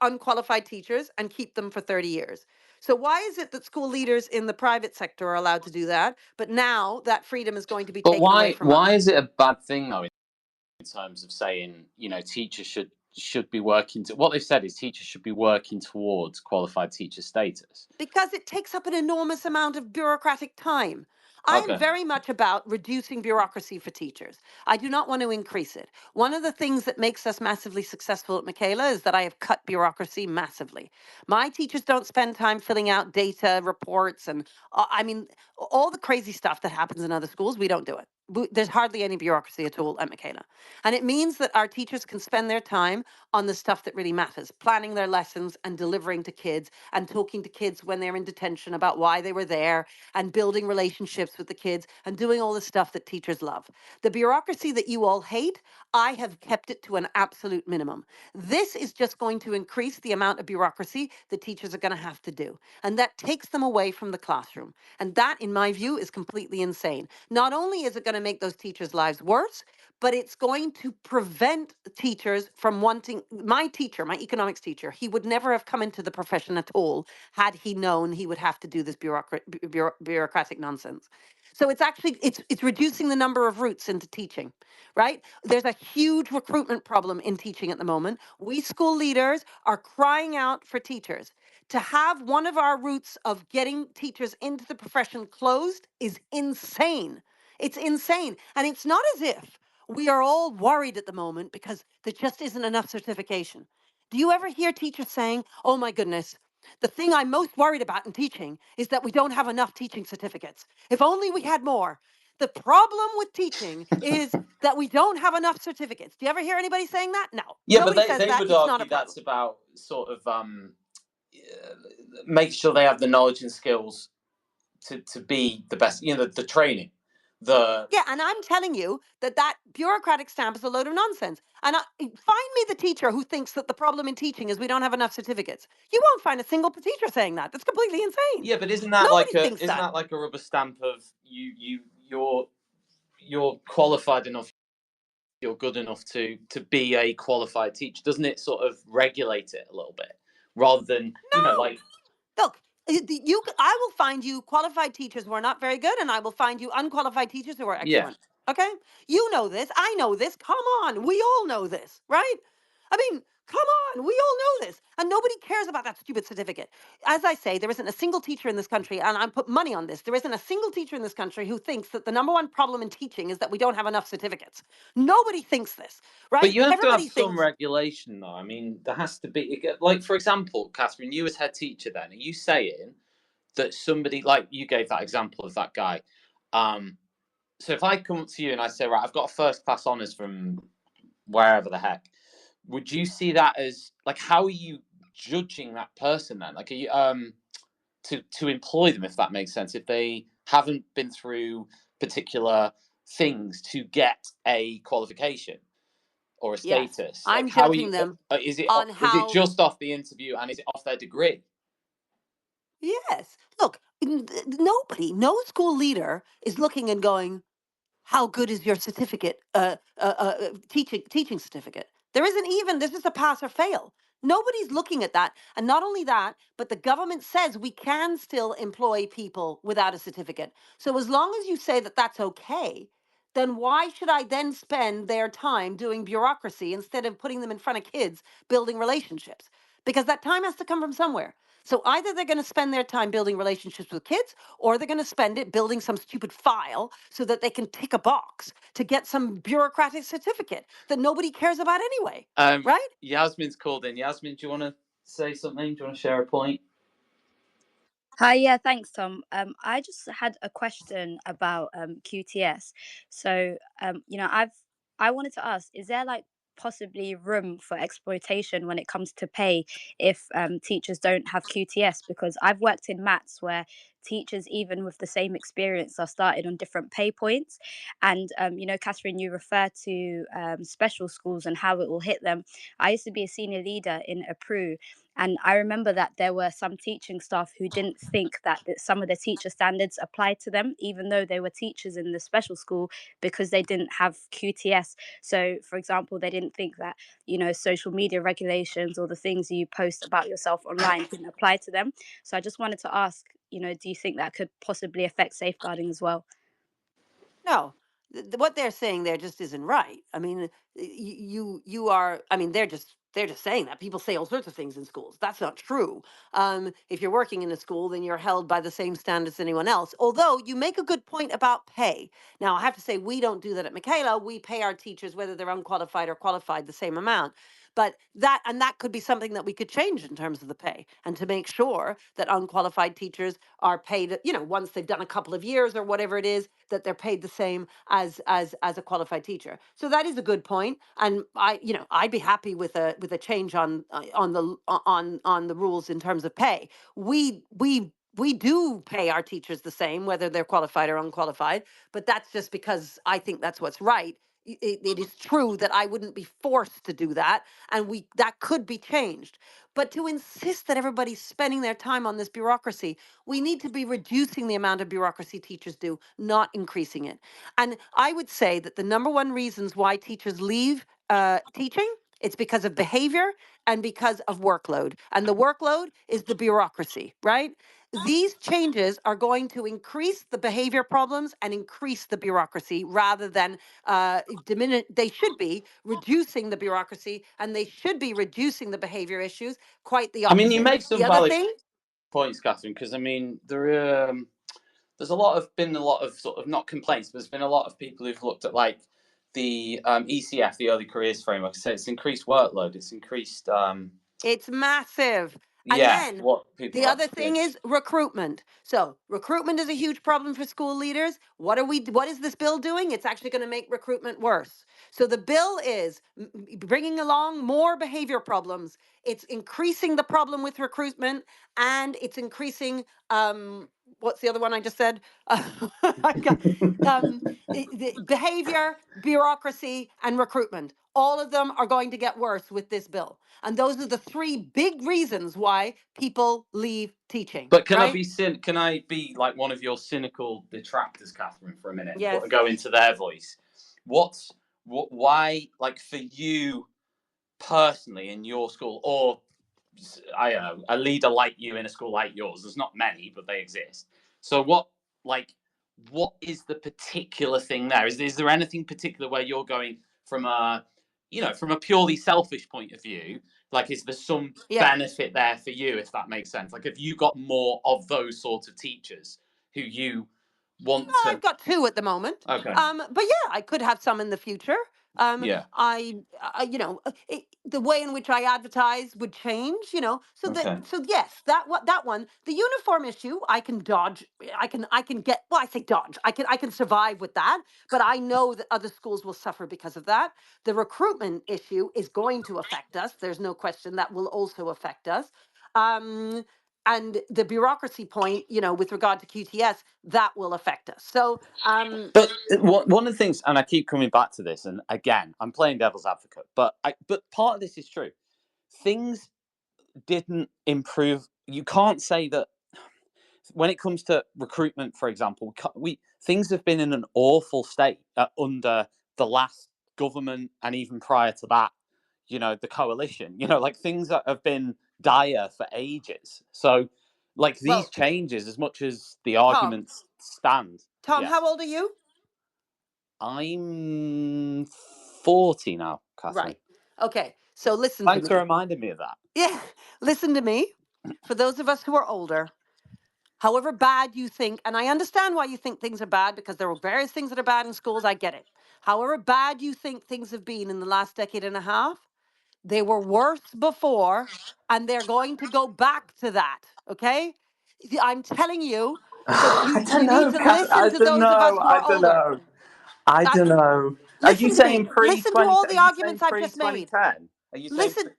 unqualified teachers and keep them for 30 years. So why is it that school leaders in the private sector are allowed to do that, but now that freedom is going to be But taken away from why us? is it a bad thing though, in terms of saying, you know, teachers should be working to, what they've said is teachers should be working towards qualified teacher status? Because it takes up an enormous amount of bureaucratic time. I am Okay. very much about reducing bureaucracy for teachers. I do not want to increase it. One of the things that makes us massively successful at Michaela is that I have cut bureaucracy massively. My teachers don't spend time filling out data reports and, I mean, all the crazy stuff that happens in other schools, we don't do it. There's hardly any bureaucracy at all at Michaela. And it means that our teachers can spend their time on the stuff that really matters, planning their lessons and delivering to kids and talking to kids when they're in detention about why they were there and building relationships with the kids and doing all the stuff that teachers love. The bureaucracy that you all hate, I have kept it to an absolute minimum. This is just going to increase the amount of bureaucracy that teachers are going to have to do. And that takes them away from the classroom. And that, in my view, is completely insane. Not only is it going to make those teachers' lives worse, but it's going to prevent teachers from wanting. My teacher, my economics teacher, he would never have come into the profession at all had he known he would have to do this bureaucratic nonsense. So it's actually it's reducing the number of routes into teaching, right? There's a huge recruitment problem in teaching at the moment. We school leaders are crying out for teachers. To have one of our routes of getting teachers into the profession closed is insane. It's insane. And it's not as if we are all worried at the moment because there just isn't enough certification. Do you ever hear teachers saying, oh my goodness, the thing I'm most worried about in teaching is that we don't have enough teaching certificates. If only we had more. The problem with teaching is that we don't have enough certificates. Do you ever hear anybody saying that? No. Yeah, but Nobody says they that. would It's not a argue problem. that's about sort of make sure they have the knowledge and skills to be the best, you know, the training, the Yeah, and I'm telling you that that bureaucratic stamp is a load of nonsense. And find me the teacher who thinks that the problem in teaching is we don't have enough certificates. You won't find a single teacher saying that. That's completely insane. yeah, but isn't that Nobody like a thinks that. rubber stamp of you're qualified enough, you're good enough to be a qualified teacher? Doesn't it sort of regulate it a little bit rather than, you know, No. like, Look, I will find you qualified teachers who are not very good, and I will find you unqualified teachers who are yeah. excellent. Okay? You know this. I know this. Come on. We all know this, right? I mean, come on. We all know this. And nobody cares about that stupid certificate. As I say, there isn't a single teacher in this country, and I put money on this. There isn't a single teacher in this country who thinks that the number one problem in teaching is that we don't have enough certificates. Nobody thinks this, But right? you have to have Everybody some thinks, regulation, though. I mean, there has to be, like, for example, Catherine, you as head teacher, then, are you saying that somebody, like you gave that example of that guy? So if I come up to you and I say, right, I've got a first class honours from wherever the heck, would you see that as, like, how are you judging that person then? Like, are you to employ them, if that makes sense, if they haven't been through particular things to get a qualification or a yes, status? Like, I'm how are judging you? them Is on it how. just off the interview and is it off their degree? Yes. Look, nobody, no school leader is looking and going, how good is your certificate, teaching certificate? There isn't even, this is a pass or fail. Nobody's looking at that. And not only that, but the government says we can still employ people without a certificate. So as long as you say that that's okay, then why should I then spend their time doing bureaucracy instead of putting them in front of kids building relationships? Because that time has to come from somewhere. So either they're going to spend their time building relationships with kids, or they're going to spend it building some stupid file so that they can tick a box to get some bureaucratic certificate that nobody cares about anyway. Right? Yasmin's called in. Yasmin, do you want to say something? Do you want to share a point? Hi, yeah, thanks, Tom. I just had a question about QTS. So, I wanted to ask, is there like possibly room for exploitation when it comes to pay if teachers don't have QTS? Because I've worked in maths where teachers, even with the same experience, are started on different pay points. And, Catherine, you refer to special schools and how it will hit them. I used to be a senior leader in a PRU. And I remember that there were some teaching staff who didn't think that some of the teacher standards applied to them, even though they were teachers in the special school, because they didn't have QTS. So, for example, they didn't think that, social media regulations or the things you post about yourself online didn't apply to them. So I just wanted to ask, do you think that could possibly affect safeguarding as well? No, what they're saying there just isn't right. I mean, you are. I mean, they're just saying that people say all sorts of things in schools. That's not true. If you're working in a school, then you're held by the same standards as anyone else. Although you make a good point about pay. Now, I have to say we don't do that at Michaela. We pay our teachers, whether they're unqualified or qualified, the same amount. But that could be something that we could change in terms of the pay, and to make sure that unqualified teachers are paid, once they've done a couple of years or whatever it is, that they're paid the same as a qualified teacher. So that is a good point, and I'd be happy with a change on the rules in terms of pay. We do pay our teachers the same, whether they're qualified or unqualified, but that's just because I think that's what's right. It is true that I wouldn't be forced to do that, and that could be changed. But to insist that everybody's spending their time on this bureaucracy, we need to be reducing the amount of bureaucracy teachers do, not increasing it. And I would say that the number one reasons why teachers leave teaching, it's because of behavior and because of workload. And the workload is the bureaucracy, right? These changes are going to increase the behavior problems and increase the bureaucracy rather than diminish. They should be reducing the bureaucracy, and they should be reducing the behavior issues. Quite the opposite. I mean, you make some the other valid thing, points, Catherine, because I mean, there's been a lot of sort of not complaints, but there's been a lot of people who've looked at like the ECF, the Early Careers Framework. So it's increased workload, it's increased. it's massive. And Yeah, then what people the have other to thing do. is recruitment. So recruitment is a huge problem for school leaders. What is this bill doing? It's actually going to make recruitment worse. So the bill is bringing along more behavior problems. It's increasing the problem with recruitment, and it's increasing what's the other one I just said? I've got, the behavior, bureaucracy, and recruitment. All of them are going to get worse with this bill. And those are the three big reasons why people leave teaching. But can right? Can I be like one of your cynical detractors, Catherine, for a minute, and Yes. go into their voice? Why, like for you personally in your school, or I don't know, a leader like you in a school like yours? There's not many, but they exist. So what is the particular thing there? Is there anything particular where you're going from a purely selfish point of view? Like, is there some benefit there for you, if that makes sense? Like, have you got more of those sorts of teachers who you want to? I've got two at the moment. Okay. But yeah, I could have some in the future. Yeah. The way in which I advertise would change, so that, so yes, that one, the uniform issue, I can dodge. I can get, well, I say dodge. I can survive with that, but I know that other schools will suffer because of that. The recruitment issue is going to affect us. There's no question that will also affect us. And the bureaucracy point, with regard to QTS, that will affect us. So, but one of the things, and I keep coming back to this, and again, I'm playing devil's advocate, but part of this is true. Things didn't improve. You can't say that when it comes to recruitment, for example, things have been in an awful state under the last government, and even prior to that, the coalition. Like things that have been dire for ages. So, like these changes, as much as the arguments stand. Tom, how old are you? I'm 40 now, Catherine. Right. Okay. So listen Thanks to me. for reminding me of that. Yeah. Listen to me. For those of us who are older, however bad you think, and I understand why you think things are bad, because there are various things that are bad in schools. I get it. However bad you think things have been in the last decade and a half, they were worse before, and they're going to go back to that. Okay? I'm telling you. So you need to listen to those of us who are older. I don't know. Are you Listen to saying me. Listen to pre-20? all Are the you saying arguments I've just made. pre-2010? Are you saying? Listen.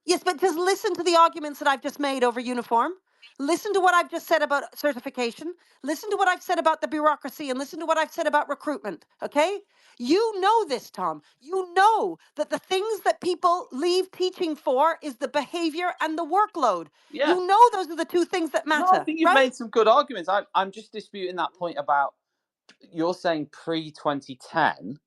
Yes, but just listen to the arguments that I've just made over uniform. Listen to what I've just said about certification. Listen to what I've said about the bureaucracy, and listen to what I've said about recruitment. Okay? You know this, Tom. You know that the things that people leave teaching for is the behavior and the workload. Yeah. You know those are the two things that matter. No, I think you've made some good arguments. I'm just disputing that point about you're saying pre-2010.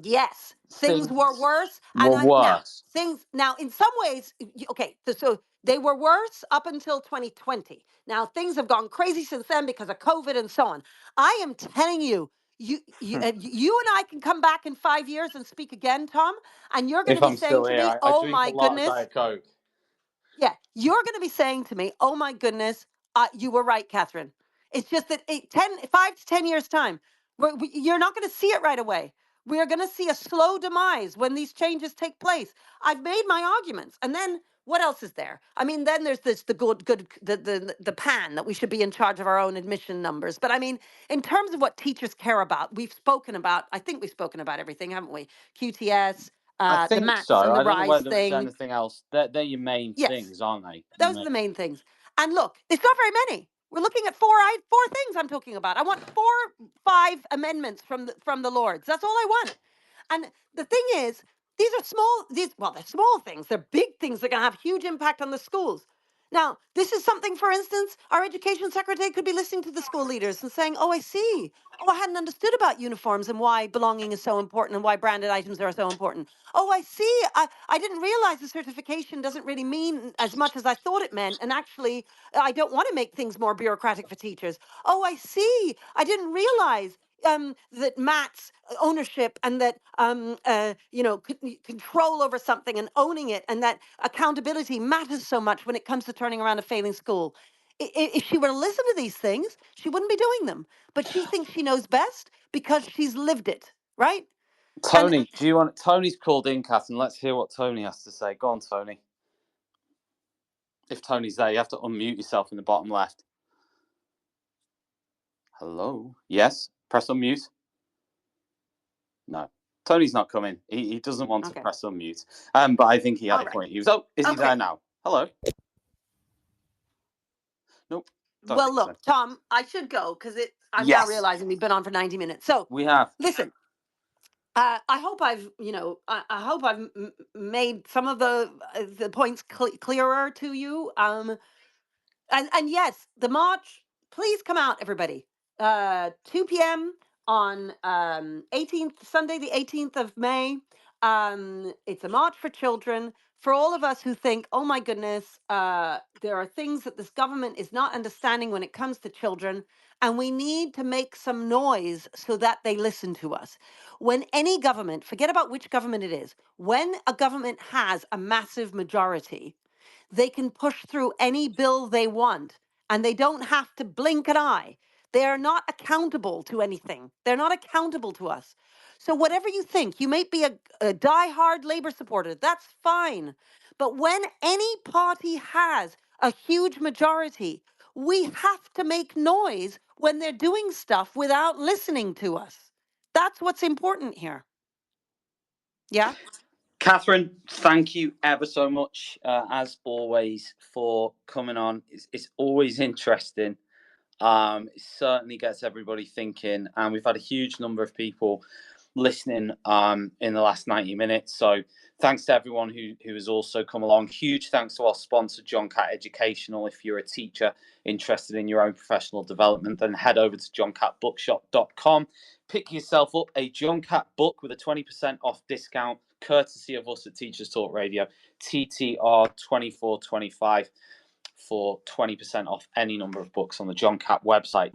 Yes, things were worse, were worse. now in some ways, okay. So they were worse up until 2020. Now things have gone crazy since then because of COVID and so on. I am telling you, you and I can come back in 5 years and speak again, Tom, and you're going to If be I'm saying still to here, me, I "Oh drink a my lot of goodness." Diet Coke. Yeah, you're going to be saying to me, "Oh my goodness, you were right, Catherine." It's just that 5 to 10 years time, you're not going to see it right away. We are going to see a slow demise when these changes take place. I've made my arguments, and then what else is there? I mean, then there's the the pan that we should be in charge of our own admission numbers. But I mean, in terms of what teachers care about, we've spoken about. I think we've spoken about everything, haven't we? QTS, I the think maths so. and the I don't know rise whether there's thing. anything else. They're your main Yes. things, aren't they? Those are the main things. And look, it's not very many. We're looking at four things I'm talking about. I want 5 amendments from the Lords. That's all I want. And the thing is, these are they're small things. They're big things that are going to have huge impact on the schools. Now, this is something, for instance, our education secretary could be listening to the school leaders and saying, "Oh, I see. Oh, I hadn't understood about uniforms and why belonging is so important and why branded items are so important. Oh, I see. I didn't realize the certification doesn't really mean as much as I thought it meant. And actually, I don't want to make things more bureaucratic for teachers. Oh, I see. I didn't realize that Matt's ownership and that control over something and owning it and that accountability matters so much when it comes to turning around a failing school. If she were to listen to these things, she wouldn't be doing them. But she thinks she knows best because she's lived it, right? Tony, do you want? Tony's called in, Catherine. Let's hear what Tony has to say. Go on, Tony. If Tony's there, you have to unmute yourself in the bottom left. Hello. Yes. Press unmute. No. Tony's not coming. He doesn't want to press unmute. But I think he had a point. Is he there now? Hello. Nope. Well, look, so. Tom, I should go because I'm now realizing we've been on for 90 minutes. So we have. Listen, I hope I've made some of the points clearer to you. And yes, the march. Please come out, everybody. 2 p.m. on 18th Sunday, the 18th of May. It's a march for children. For all of us who think, oh my goodness, there are things that this government is not understanding when it comes to children, and we need to make some noise so that they listen to us. When any government, forget about which government it is, when a government has a massive majority, they can push through any bill they want, and they don't have to blink an eye. They are not accountable to anything. They're not accountable to us. So whatever you think, you may be a diehard Labour supporter, that's fine. But when any party has a huge majority, we have to make noise when they're doing stuff without listening to us. That's what's important here. Yeah? Catherine, thank you ever so much, as always, for coming on. It's always interesting. It certainly gets everybody thinking, and we've had a huge number of people listening in the last 90 minutes. So thanks to everyone who has also come along. Huge thanks to our sponsor, John Catt Educational. If you're a teacher interested in your own professional development, then head over to johncattbookshop.com. Pick yourself up a John Catt book with a 20% off discount, courtesy of us at Teachers Talk Radio, TTR 2425, for 20% off any number of books on the John Catt website.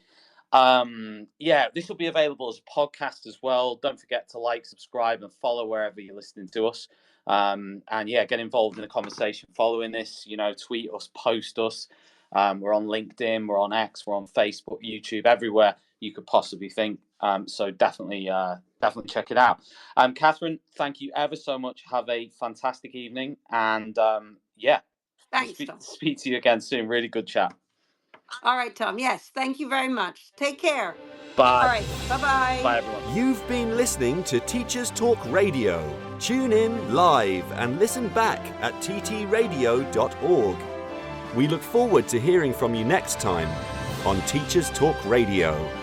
This will be available as a podcast as well. Don't forget to like, subscribe, and follow wherever you're listening to us. Get involved in the conversation following this. Tweet us, post us. We're on LinkedIn, we're on X, we're on Facebook, YouTube, everywhere you could possibly think. So definitely check it out. Catherine, thank you ever so much. Have a fantastic evening, and Thanks, Tom. Speak to you again soon. Really good chat. All right, Tom. Yes, thank you very much. Take care. Bye. All right. Bye-bye. Bye, everyone. You've been listening to Teachers Talk Radio. Tune in live and listen back at ttradio.org. We look forward to hearing from you next time on Teachers Talk Radio.